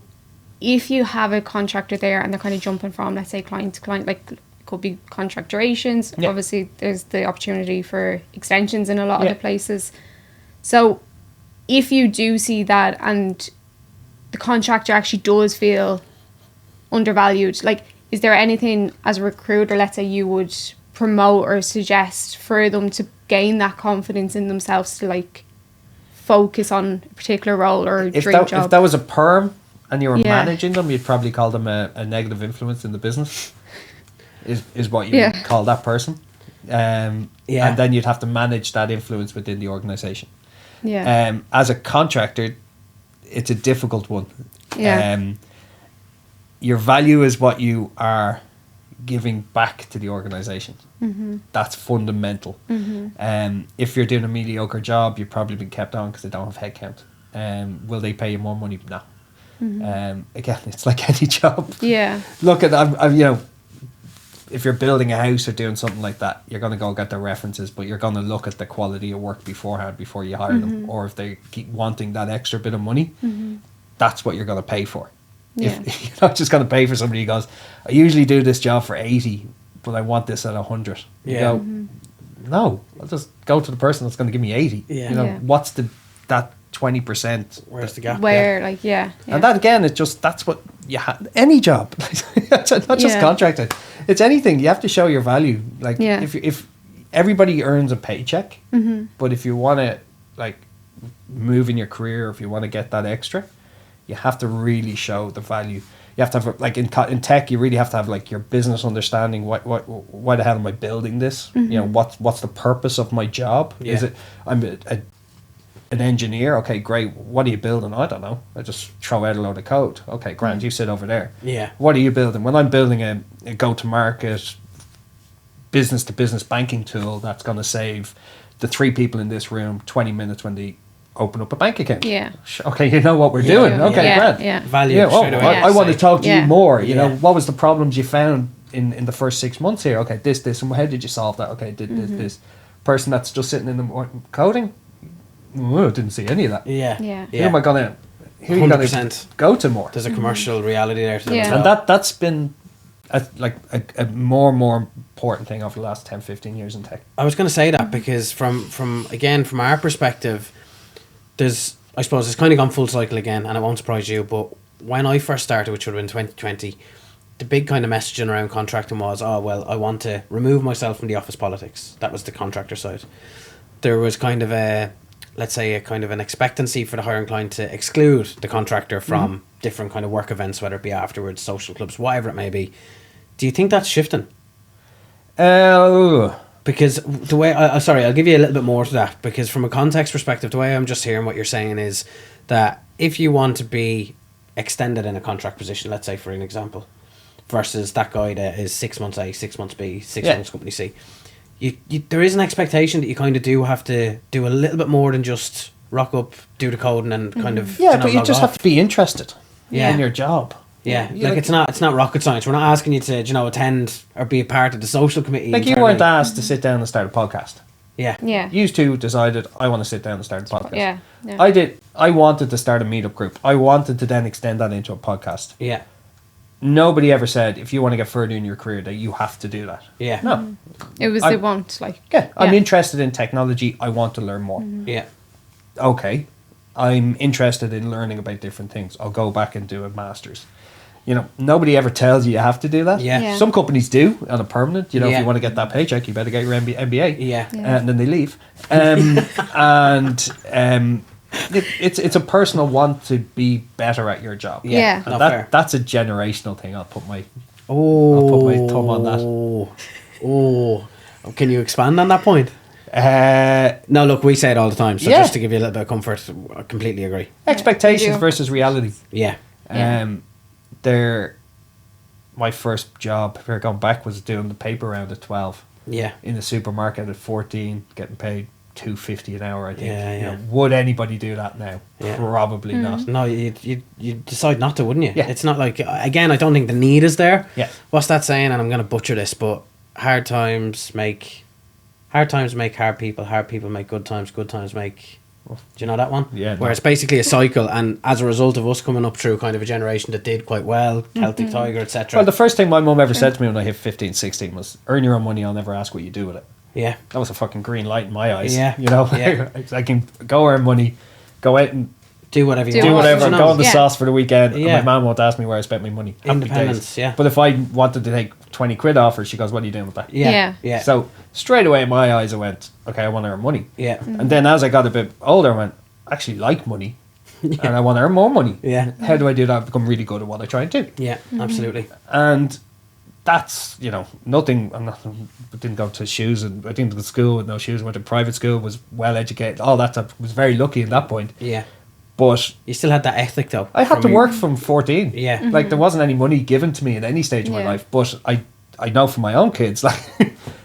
if you have a contractor there and they're kind of jumping from, let's say, client to client, like, could be contract durations. Yeah. Obviously, there's the opportunity for extensions in a lot of the places. So if you do see that and the contractor actually does feel undervalued, like, is there anything as a recruiter, let's say, you would promote or suggest for them to gain that confidence in themselves to, like, focus on a particular role or dream job? If that was a perm and you were managing them, you'd probably call them a negative influence in the business. Is what you would call that person. And then you'd have to manage that influence within the organisation. Yeah. As a contractor, it's a difficult one. Yeah. Your value is what you are giving back to the organisation. That's fundamental. If you're doing a mediocre job, you've probably been kept on because they don't have headcount. Will they pay you more money? No. Again, it's like any job. Yeah. Look at I'm if you're building a house or doing something like that, you're going to go get their references, but you're going to look at the quality of work beforehand before you hire them. Or if they keep wanting that extra bit of money, that's what you're going to pay for. Yeah. If you're not just going to pay for somebody who goes, I usually do this job for 80, but I want this at 100. You go, no, I'll just go to the person that's going to give me 80. Yeah. What's that 20%. Where's the gap? Where, like, yeah. And that again, that's what you have. Any job, not just contracting. It's anything. You have to show your value. Like, if everybody earns a paycheck, but if you want to like move in your career, if you want to get that extra, you have to really show the value. You have to have, like in tech, you really have to have like your business understanding. Why the hell am I building this? You know, what's the purpose of my job? Yeah. Is it I'm an engineer? Okay, great. What are you building? I don't know. I just throw out a load of code. Okay, grand. You sit over there. Yeah. What are you building? When I'm building a go-to-market business-to-business banking tool that's going to save the 3 people in this room 20 minutes when they open up a bank account. Yeah. Okay, you know what we're doing. Okay, grand. Yeah. Value. Yeah, straight away. I want to talk to you more. You know, Yeah. what was the problems you found in the first 6 months here? Okay, this, and how did you solve that? Okay, this. Person that's just sitting in the morning coding, didn't see any of that. Yeah. Yeah. Who am I gonna? Who are you gonna 100%. go to more? There's a commercial reality there. To them Yeah. as well. And that's been a more and more important thing over the last 10, 15 years in tech. I was going to say that because from our perspective, I suppose it's kind of gone full cycle again, and it won't surprise you, but when I first started, which would have been 2020, the big kind of messaging around contracting was, I want to remove myself from the office politics. That was the contractor side. There was kind of a kind of an expectancy for the hiring client to exclude the contractor from different kind of work events, whether it be afterwards, social clubs, whatever it may be. Do you think that's shifting? Because the way, I'll give you a little bit more to that, because from a context perspective, the way I'm just hearing what you're saying is that if you want to be extended in a contract position, let's say for an example, versus that guy that is 6 months A, 6 months B, 6 months company C, you there is an expectation that you kind of do have to do a little bit more than just rock up, do the coding and kind of... but you just have to be interested in your job. Yeah, like it's not rocket science. We're not asking you to, attend or be a part of the social committee. Like you weren't asked to sit down and start a podcast. Yeah. Yeah. You two decided, I want to sit down and start a podcast. Yeah. I did. I wanted to start a meetup group. I wanted to then extend that into a podcast. Yeah. Nobody ever said, if you want to get further in your career, that you have to do that. Yeah. No. It was they want, like... Yeah, I'm interested in technology. I want to learn more. Yeah. Okay. I'm interested in learning about different things. I'll go back and do a master's. Nobody ever tells you have to do that. Yeah. Some companies do on a permanent. If you want to get that paycheck, you better get your MBA. Yeah. And then they leave. It's a personal want to be better at your job. Yeah. And fair. that's a generational thing. I'll put my thumb on that. Oh. Can you expand on that point? No, look, we say it all the time. So just to give you a little bit of comfort, I completely agree. Expectations versus reality. Yeah. My first job, if we're going back, was doing the paper round at 12. Yeah. In the supermarket at 14, getting paid $2.50 an hour, I think. Yeah. Would anybody do that now? Yeah. Probably not. No, you decide not to, wouldn't you? Yeah. It's not like, again, I don't think the need is there. Yeah. What's that saying? And I'm going to butcher this, but hard times make hard people make good times make... Do you know that one? Yeah. Where it's basically a cycle, and as a result of us coming up through kind of a generation that did quite well, Celtic Tiger, etc. Well, the first thing my mum ever said to me when I hit 15, 16 was, earn your own money, I'll never ask what you do with it. Yeah. That was a fucking green light in my eyes. Yeah. Yeah. I can go earn money, go out and do whatever you do want. whatever, You know? go on the sauce for the weekend, and Yeah. my mum won't ask me where I spent my money. Happy Independence, days. yeah. But if I wanted to take 20 quid off her, she goes, what are you doing with that? Yeah. So straight away in my eyes I went, okay, I want to earn money. Yeah. And then as I got a bit older I went, I actually like money. And I want to earn more money. Yeah. How do I do that? Become really good at what I try and do. Yeah, absolutely. And that's, nothing. I didn't go to shoes, and I didn't go to school with no shoes. Went to private school, was well educated, all that stuff. Was very lucky at that point. Yeah. But You still had that ethic though. I had to work from 14. Yeah. Like there wasn't any money given to me in any stage of my Yeah. life. But I know from my own kids, like,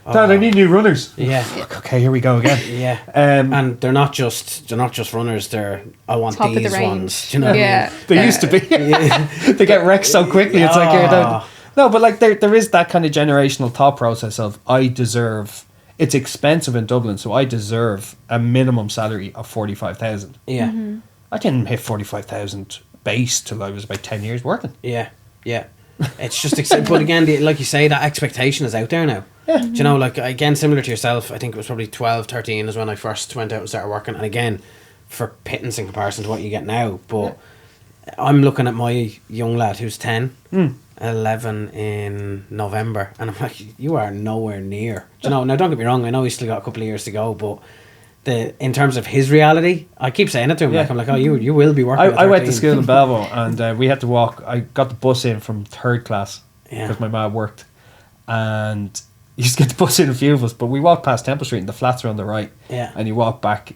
Dad, I need new runners. Yeah. Okay, here we go again. Yeah. And they're not just runners, I want Top of the these range. ones. Do you know what I Yeah. mean? They used to be. They get wrecked so quickly. It's like, no, but like there is that kind of generational thought process of, I deserve, it's expensive in Dublin, so I deserve a minimum salary of 45,000. Yeah. I didn't hit 45,000 base till I was about 10 years working. Yeah. Yeah. It's just, but again, like you say, that expectation is out there now. Yeah. Do you know, like, again, similar to yourself, I think it was probably 12, 13 is when I first went out and started working. And again, for pittance in comparison to what you get now. But I'm looking at my young lad who's 10, 11 in November, and I'm like, you are nowhere near. Do you know? Now, don't get me wrong. I know he's still got a couple of years to go, but in terms of his reality, I keep saying it to him. Yeah. Like, I'm like, oh, you will be working. I went to school in Belvo, and we had to walk. I got the bus in from third class because my mum worked, and used to get the bus in a few of us. But we walked past Temple Street, and the flats are on the right. Yeah, and you walk back,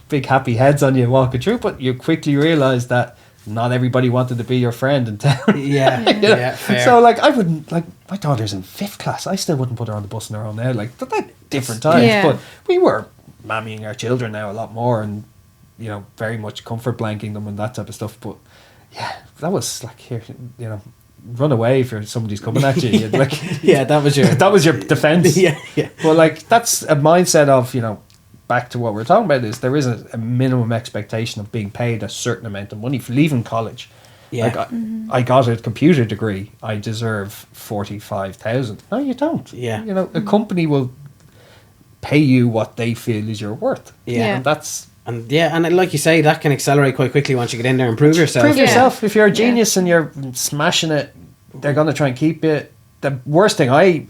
big happy heads on you walking through. But you quickly realise that not everybody wanted to be your friend in town. Yeah, fair. So like, I wouldn't, like, my daughter's in 5th class. I still wouldn't put her on the bus on her own now. Like, they're different times. Yeah. But we were mammying our children now a lot more, and you know, very much comfort blanking them and that type of stuff. But yeah, that was like, here, you know, run away if somebody's coming at you. You'd like, that was your defense. yeah. But like, that's a mindset of, you know, back to what we're talking about, is there is a minimum expectation of being paid a certain amount of money for leaving college. Yeah. Like, I got a computer degree, I deserve 45,000. No, you don't. Yeah. You know, a company will pay you what they feel is your worth. Yeah. And that's... And like you say, that can accelerate quite quickly once you get in there and prove yourself. Prove yourself. If you're a genius and you're smashing it, they're going to try and keep it. The worst thing I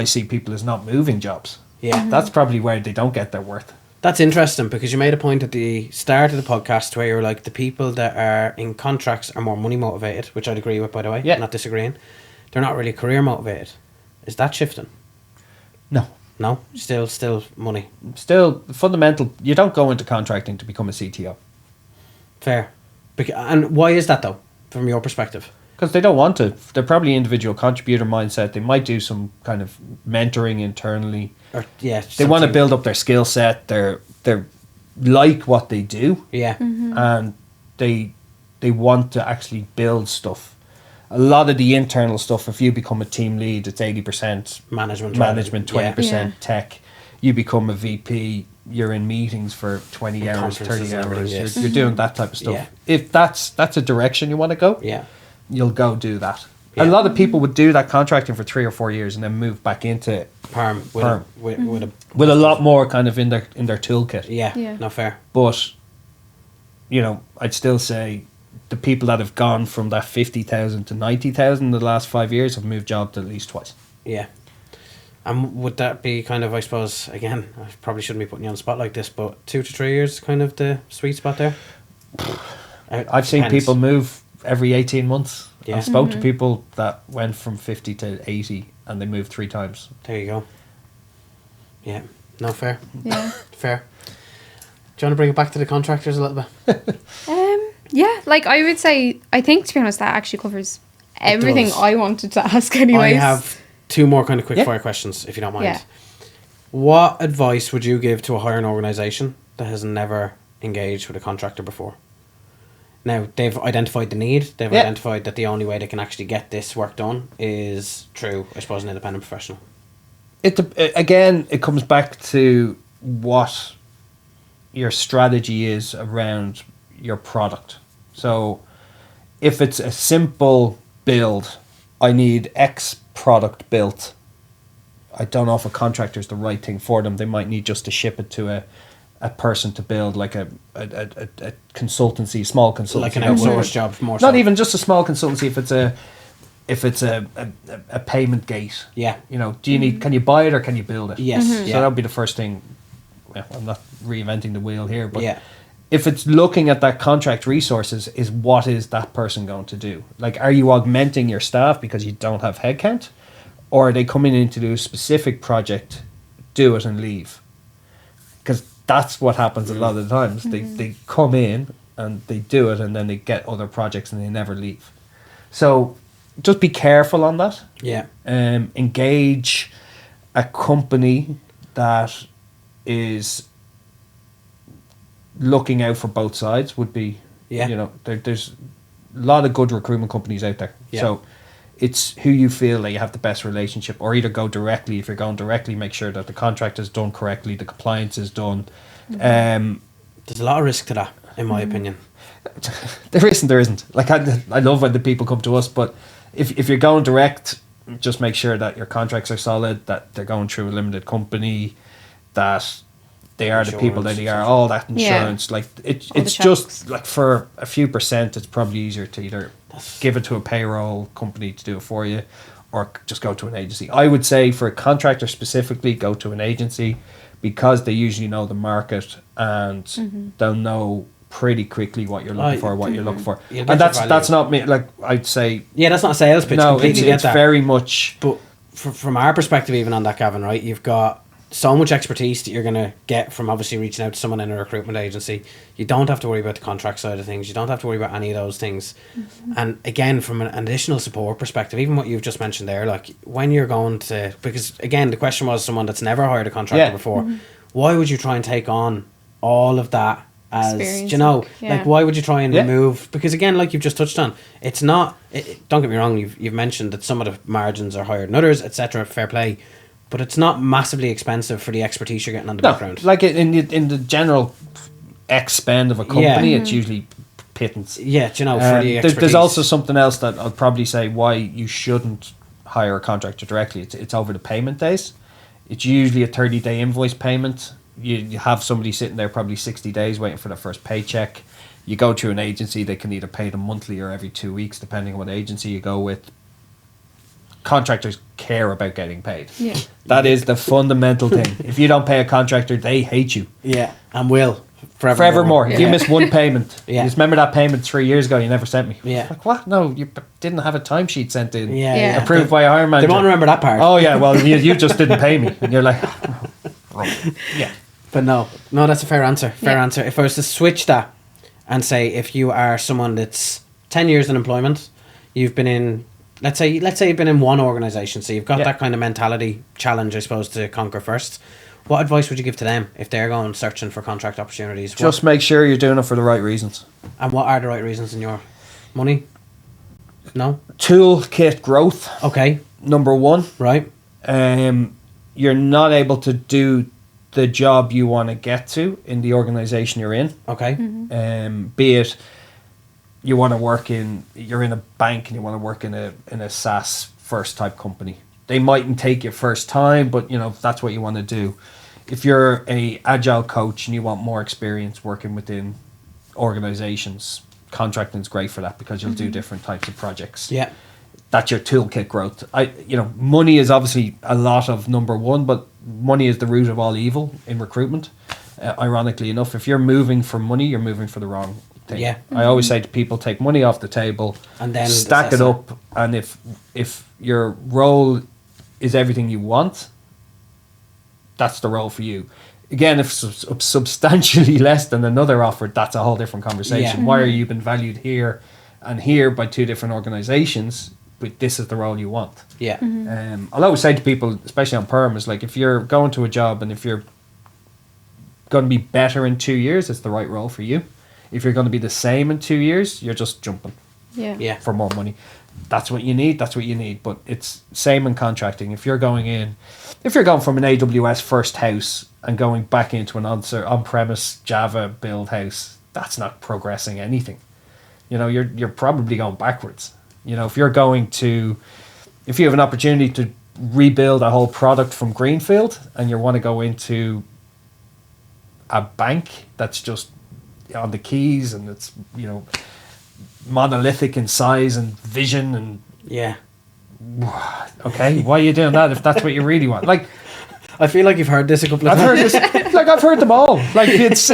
see people is not moving jobs. Yeah. That's probably where they don't get their worth. That's interesting, because you made a point at the start of the podcast where you were like, the people that are in contracts are more money motivated, which I'd agree with, by the way. Yeah. Not disagreeing. They're not really career motivated. Is that shifting? No? Still money. Still, fundamental, you don't go into contracting to become a CTO. Fair. And why is that, though, from your perspective? Because they don't want to. They're probably individual contributor mindset. They might do some kind of mentoring internally. Or they want to build up their skill set. They're like what they do. Yeah. And they want to actually build stuff. A lot of the internal stuff, if you become a team lead, it's 80% management, 20% tech. You become a VP, you're in meetings for 20 hours, 30 hours. You're doing that type of stuff. Yeah. If that's a direction you want to go, you'll go do that. Yeah. A lot of people would do that contracting for 3 or 4 years and then move back into perm with a lot more kind of in their toolkit. Yeah. Not fair. But you know, I'd still say the people that have gone from that 50,000 to 90,000 in the last 5 years have moved jobs at least twice. Yeah. And would that be kind of, I suppose, again, I probably shouldn't be putting you on the spot like this, but 2 to 3 years kind of the sweet spot there? I've seen people move every 18 months. Yeah. I spoke to people that went from 50 to 80 and they moved 3 times. There you go. Yeah. No, fair. Yeah. Fair. Do you want to bring it back to the contractors a little bit? Yeah, like I would say, I think, to be honest, that actually covers everything does. I wanted to ask anyways. I have 2 more kind of quick fire questions, if you don't mind. Yeah. What advice would you give to a hiring organisation that has never engaged with a contractor before? Now, they've identified the need. They've identified that the only way they can actually get this work done is through, I suppose, an independent professional. Again, it comes back to what your strategy is around your product. So if it's a simple build, I need X product built, I don't know if a contractor is the right thing for them. They might need just to ship it to a person to build, like a consultancy, small consultancy, like an outsourced job, more not so. even just a small consultancy. If it's a payment gate, yeah, you know, do you need? Can you buy it or can you build it? Yes, So that would be the first thing. Well, I'm not reinventing the wheel here, but if it's looking at that contract resources, is what is that person going to do? Like, are you augmenting your staff because you don't have headcount, or are they coming in to do a specific project, do it and leave? Because that's what happens a lot of the times. They come in and they do it and then they get other projects and they never leave. So just be careful on that. Yeah. Engage a company that is looking out for both sides would be, you know, there's a lot of good recruitment companies out there. Yeah. So it's who you feel that you have the best relationship, or either go directly. If you're going directly, make sure that the contract is done correctly, the compliance is done. There's a lot of risk to that, in my opinion. There isn't. Like, I love when the people come to us, but if you're going direct, just make sure that your contracts are solid, that they're going through a limited company, that they are the people that they are. All that insurance, like it's just like for a few percent, it's probably easier to either give it to a payroll company to do it for you, or just go to an agency. I would say for a contractor specifically, go to an agency, because they usually know the market and they'll know pretty quickly what you're looking for, what you're looking for. And that's not me. Like I'd say, that's not a sales pitch. No, it's very much. But from our perspective, even on that, Gavin, right? You've got so much expertise that you're going to get from obviously reaching out to someone in a recruitment agency. You don't have to worry about the contract side of things. You don't have to worry about any of those things. And again, from an additional support perspective, even what you've just mentioned there, like when you're going to, because again, the question was someone that's never hired a contractor before, why would you try and take on all of that as, experience, you know, like why would you try and remove, because again, like you've just touched on, it's not, don't get me wrong, you've mentioned that some of the margins are higher than others, etc., fair play. But it's not massively expensive for the expertise you're getting on the background. Like in the general X spend of a company, it's usually pittance. Yeah, you know, for the expertise. There's also something else that I'll probably say why you shouldn't hire a contractor directly. It's over the payment days. It's usually a 30-day invoice payment. You have somebody sitting there probably 60 days waiting for their first paycheck. You go to an agency, they can either pay them monthly or every 2 weeks, depending on what agency you go with. Contractors care about getting paid. Yeah. That is the fundamental thing. If you don't pay a contractor, they hate you. Yeah, and will. Forevermore. Yeah. If you miss one payment, Yeah. you just remember that payment 3 years ago you never sent me. Yeah. Like, what? No, you didn't have a timesheet sent in. Yeah. Approved by a hiring manager. They won't remember that part. Oh, yeah, well, you just didn't pay me. And you're like, yeah. But no, that's a fair answer. Fair answer. If I was to switch that and say, if you are someone that's 10 years in employment, you've been in, let's say you've been in one organisation, so you've got that kind of mentality challenge, I suppose, to conquer first. What advice would you give to them if they're going searching for contract opportunities? Just make sure you're doing it for the right reasons. And what are the right reasons in your money? No? Toolkit growth. Okay. Number one. Right. You're not able to do the job you want to get to in the organisation you're in. Okay. Be it you want to work in, you're in a bank and you want to work in a SaaS first type company. They mightn't take you first time, but you know, if that's what you want to do. If you're a agile coach and you want more experience working within organizations, contracting is great for that because you'll do different types of projects. Yeah. That's your toolkit growth. Money is obviously a lot of number one, but money is the root of all evil in recruitment. Ironically enough, if you're moving for money, you're moving for the wrong thing. Yeah. I always say to people, take money off the table and then stack it up. And if your role is everything you want, that's the role for you. Again, if substantially less than another offer, that's a whole different conversation. Yeah. Why are you been valued here and here by two different organizations, but this is the role you want? Yeah. I'll always say to people, especially on perm, is like, if you're going to a job and if you're going to be better in 2 years, it's the right role for you. If you're going to be the same in 2 years, you're just jumping for more money. That's what you need. But it's same in contracting. If you're going from an AWS first house and going back into an on-premise Java build house, that's not progressing anything. You know, you're probably going backwards. You know, if you have an opportunity to rebuild a whole product from greenfield and you want to go into a bank that's just on the keys and it's, you know, monolithic in size and vision and okay, why are you doing that if that's what you really want? Like, I feel like you've heard this a couple of times. I've heard them all. Like it's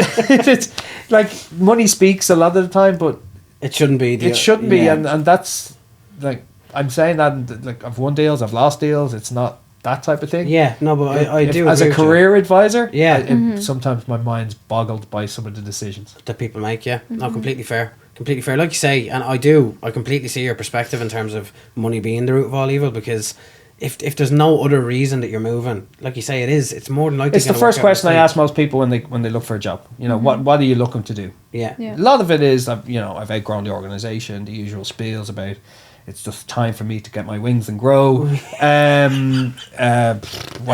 like money speaks a lot of the time, but it shouldn't be. It shouldn't be, and that's like, I'm saying that, and like, I've won deals, I've lost deals. It's not that type of thing. Yeah, no, but I do. As a career advisor, yeah, sometimes my mind's boggled by some of the decisions that people make. Yeah, no, completely fair. Like you say, and I completely see your perspective in terms of money being the root of all evil, because if there's no other reason that you're moving, like you say, it's more than likely. It's the first question I ask most people when they look for a job. You know, what are you looking to do? Yeah. A lot of it is, I've outgrown the organisation, the usual spiels about it's just time for me to get my wings and grow. What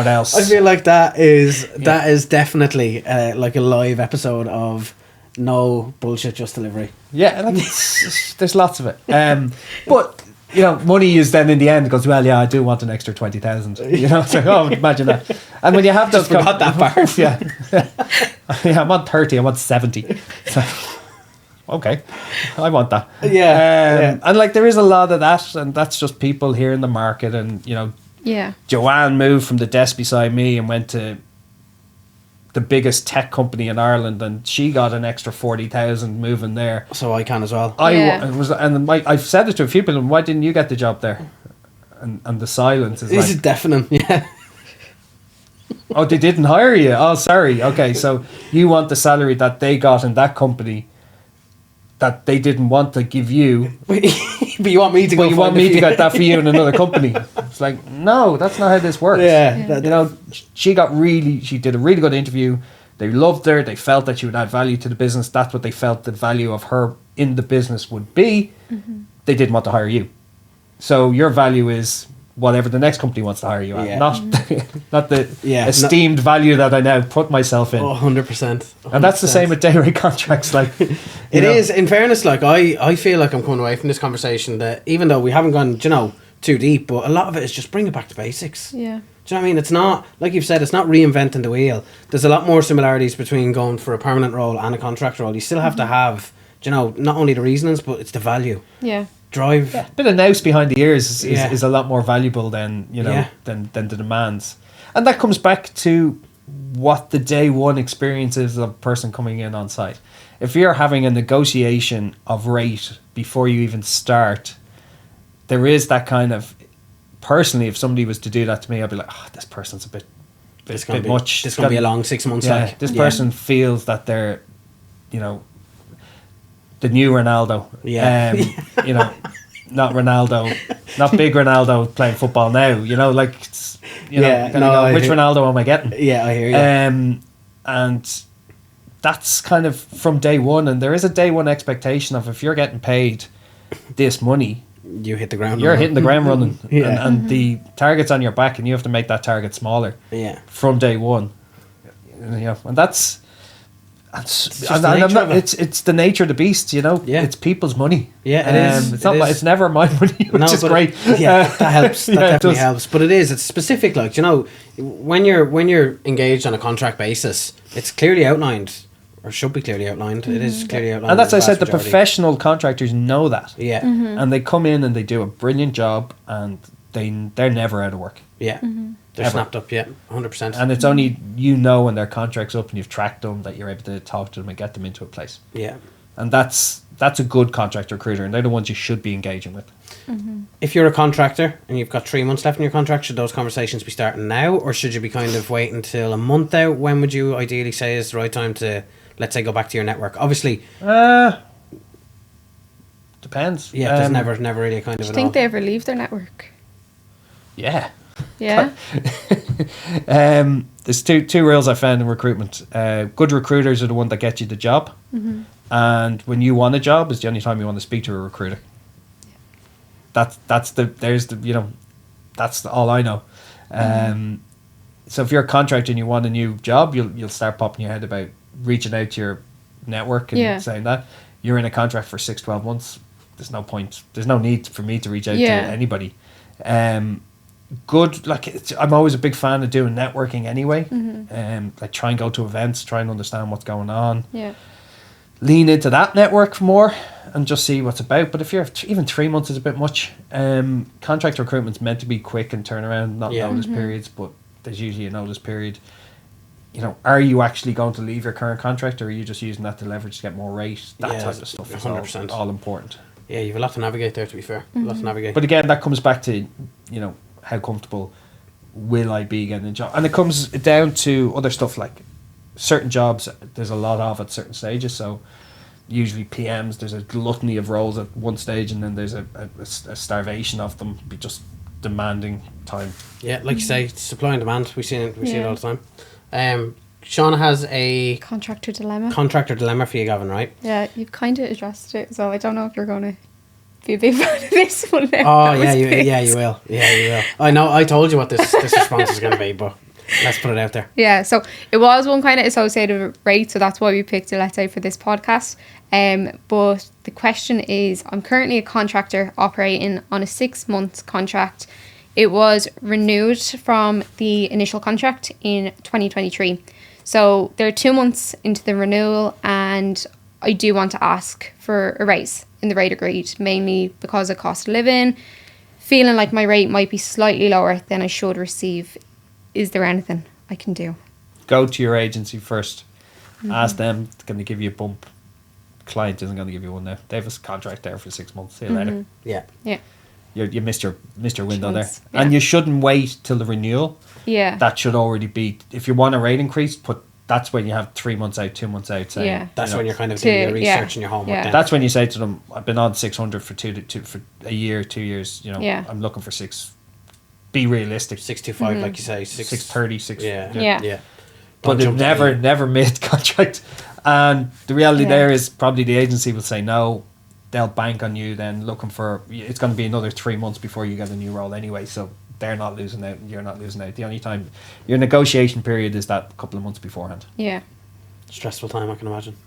else? I feel like that is definitely like a live episode of No Bullshit, Just Delivery. Yeah, like there's lots of it. But money is then in the end goes, well, yeah, I do want an extra 20,000. It's like, oh, imagine that. And when you have those, forgot that part. Yeah, yeah, I'm on 30. I want 70. So, okay, I want that. Yeah, and like there is a lot of that, and that's just people here in the market, and Joanne moved from the desk beside me and went to the biggest tech company in Ireland, and she got an extra 40,000 moving there. So I can as well. I've said it to a few people. Why didn't you get the job there? And the silence is Is it deafening? Yeah. Oh, they didn't hire you. Oh, sorry. Okay, so you want the salary that they got in that company that they didn't want to give you. But you want me to go. But you want me to get that for you in another company. It's like, no, that's not how this works. Yeah. She did a really good interview. They loved her. They felt that she would add value to the business. That's what they felt the value of her in the business would be. Mm-hmm. They didn't want to hire you. So your value is whatever the next company wants to hire you at, not the esteemed value that I now put myself in. 100%. And that's the same with day rate contracts. Like it is. In fairness, like I feel like I'm coming away from this conversation that even though we haven't gone, too deep, but a lot of it is just bring it back to basics. Yeah. Do you know what I mean? It's not, like you've said, it's not reinventing the wheel. There's a lot more similarities between going for a permanent role and a contract role. You still have to have, not only the reasonings, but it's the value. Yeah. Drive. Yeah. Bit of nous behind the ears is a lot more valuable than than the demands, and that comes back to what the day one experience is of a person coming in on site. If you're having a negotiation of rate before you even start, there is that kind of, personally, if somebody was to do that to me, I'd be like, oh, this person's a bit much. This is going to be a long 6 months. Yeah, this person feels that they're, the new Ronaldo. Yeah. Not Ronaldo, not big Ronaldo playing football now. Like, it's, which Ronaldo am I getting? Yeah, I hear you. And that's kind of from day one, and there is a day one expectation of, if you're getting paid this money, you hit the ground. You're hitting the ground running, Yeah. and the target's on your back, and you have to make that target smaller. Yeah. From day one. And that's. It's the nature of the beast, Yeah. It's people's money. Yeah, it is. It's never my money, which is great. Yeah, that helps. That definitely does. helps. But it's specific. Like, when you're engaged on a contract basis, it's clearly outlined, or should be clearly outlined. Mm-hmm. It is clearly outlined. And that's, I said, the majority. professional contractors know that. Yeah. Mm-hmm. And they come in and they do a brilliant job, and they're never out of work. Yeah. Mm-hmm. They're snapped up, 100%. And it's only when their contract's up and you've tracked them that you're able to talk to them and get them into a place. Yeah. And that's a good contract recruiter, and they're the ones you should be engaging with. Mm-hmm. If you're a contractor and you've got 3 months left in your contract, should those conversations be starting now, or should you be kind of waiting until a month out? When would you ideally say is the right time to, let's say, go back to your network? Obviously. Depends. Yeah, there's never really a kind of. Do you think they ever leave their network? Yeah. Yeah. There's two rules I found in recruitment. Good recruiters are the one that get you the job, and when you want a job is the only time you want to speak to a recruiter. Yeah. That's all I know. So if you're a contractor and you want a new job, you'll start popping your head about reaching out to your network and saying that. You're in a contract for 6-12 months. There's no point. There's no need for me to reach out to anybody. Good, I'm always a big fan of doing networking anyway. Try and go to events, try and understand what's going on. Yeah. Lean into that network more and just see what's about. But if you're even 3 months is a bit much. Contract recruitment's meant to be quick and turn around, not notice periods, but there's usually a notice period. Are you actually going to leave your current contract, or are you just using that to leverage to get more rate? That type of stuff is 100%. All important. Yeah, you have a lot to navigate there, to be fair. A lot to navigate. But again, that comes back to, how comfortable will I be getting a job? And it comes down to other stuff, like certain jobs, there's a lot of at certain stages. So usually PMs, there's a gluttony of roles at one stage, and then there's a starvation of them, be just demanding time. Yeah, like you say, supply and demand. We see it all the time. Shauna has a contractor dilemma for you, Gavin, right? Yeah, you've kind of addressed it, so I don't know if you're going to be a big fan of this one now. Oh, you will. Yeah, you will. I know, I told you what this response is going to be, but let's put it out there. Yeah, so it was one kind of associated with rate, so that's why we picked it, let's say, for this podcast. But the question is, I'm currently a contractor operating on a 6-month contract. It was renewed from the initial contract in 2023. So they're 2 months into the renewal, and I do want to ask for a raise in the rate agreed, mainly because of cost of living, feeling like my rate might be slightly lower than I should receive. Is there anything I can do? Go to your agency first. Ask them, can they give you a bump? Client isn't going to give you one now. They have a contract there for 6 months. See you later. Yeah. Yeah. You missed your window there. Chance, yeah. And you shouldn't wait till the renewal. Yeah. That should already be, if you want a rate increase, that's when you have 3 months out, 2 months out. Saying, Yeah. That's you know, when you're kind of doing your research and your homework. Yeah. Then. that's when you say to them, I've been on 600 for for a year, 2 years. You know, Yeah. I'm looking for six. Be realistic. 625, like you say. 630, 6. Yeah. But they've never made contract. And the reality there is probably the agency will say no. They'll bank on you then looking for, it's going to be another 3 months before you get a new role anyway. So they're not losing out and you're not losing out. The only time your negotiation period is that couple of months beforehand. Yeah. Stressful time, I can imagine.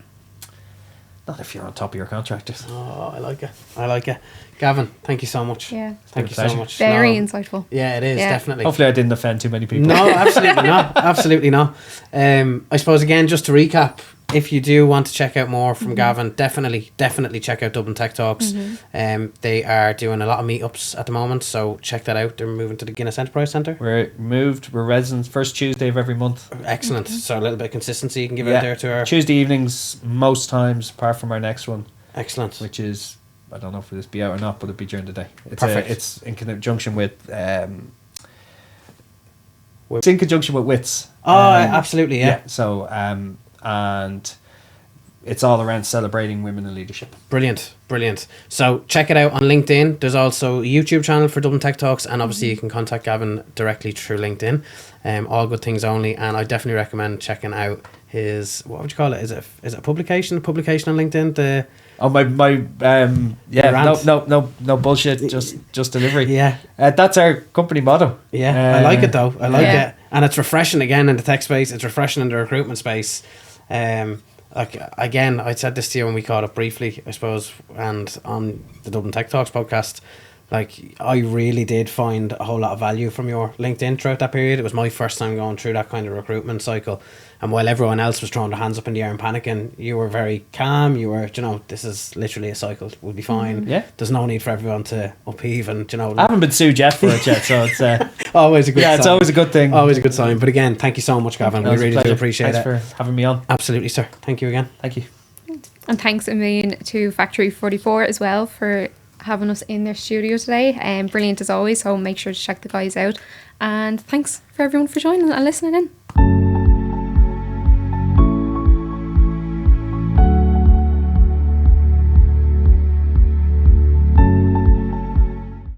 Not if you're on top of your contractors. Oh, I like it. Gavin, thank you so much. Yeah. Thank you so pleasure. much. Very insightful. Yeah, it is, Yeah. definitely. Hopefully I didn't offend too many people. No, absolutely not. Absolutely not. I suppose, again, just to recap, if you do want to check out more from Gavin, definitely check out Dublin Tech Talks. They are doing a lot of meetups at the moment, so check that out. They're moving to the Guinness Enterprise Centre. We're residents first Tuesday of every month. Excellent. So a little bit of consistency you can give out there to our... Tuesday evenings most times, apart from our next one. Excellent. Which is, I don't know if it'll be out or not, but it'll be during the day. Perfect. It's in conjunction with it's in conjunction with WITS. Oh, absolutely, yeah. So and it's all around celebrating women in leadership. Brilliant. So check it out on LinkedIn. There's also a YouTube channel for Dublin Tech Talks, and obviously you can contact Gavin directly through LinkedIn. All good things only, and I definitely recommend checking out his, what would you call it? Is it a publication? Publication on LinkedIn? No bullshit, just delivery. Yeah. That's our company motto. Yeah, I like it though. I like Yeah. it, and it's refreshing again in the tech space. It's refreshing in the recruitment space. Like again, I said this to you when we caught up briefly, I suppose, and on the Dublin Tech Talks podcast. Like, I really did find a whole lot of value from your LinkedIn throughout that period. It was my first time going through that kind of recruitment cycle. And while everyone else was throwing their hands up in the air and panicking, you were very calm. You were, this is literally a cycle. We'll be fine. Yeah. There's no need for everyone to upheave and, I haven't been sued yet for it yet, so it's always a good sign. Yeah, it's always a good thing. Always a good sign. But again, thank you so much, Gavin. We really do appreciate it. Thanks for having me on. Absolutely, sir. Thank you again. Thank you. And thanks a million to Factory 44 as well for having us in their studio today. Brilliant as always, so make sure to check the guys out. And thanks for everyone for joining and listening in.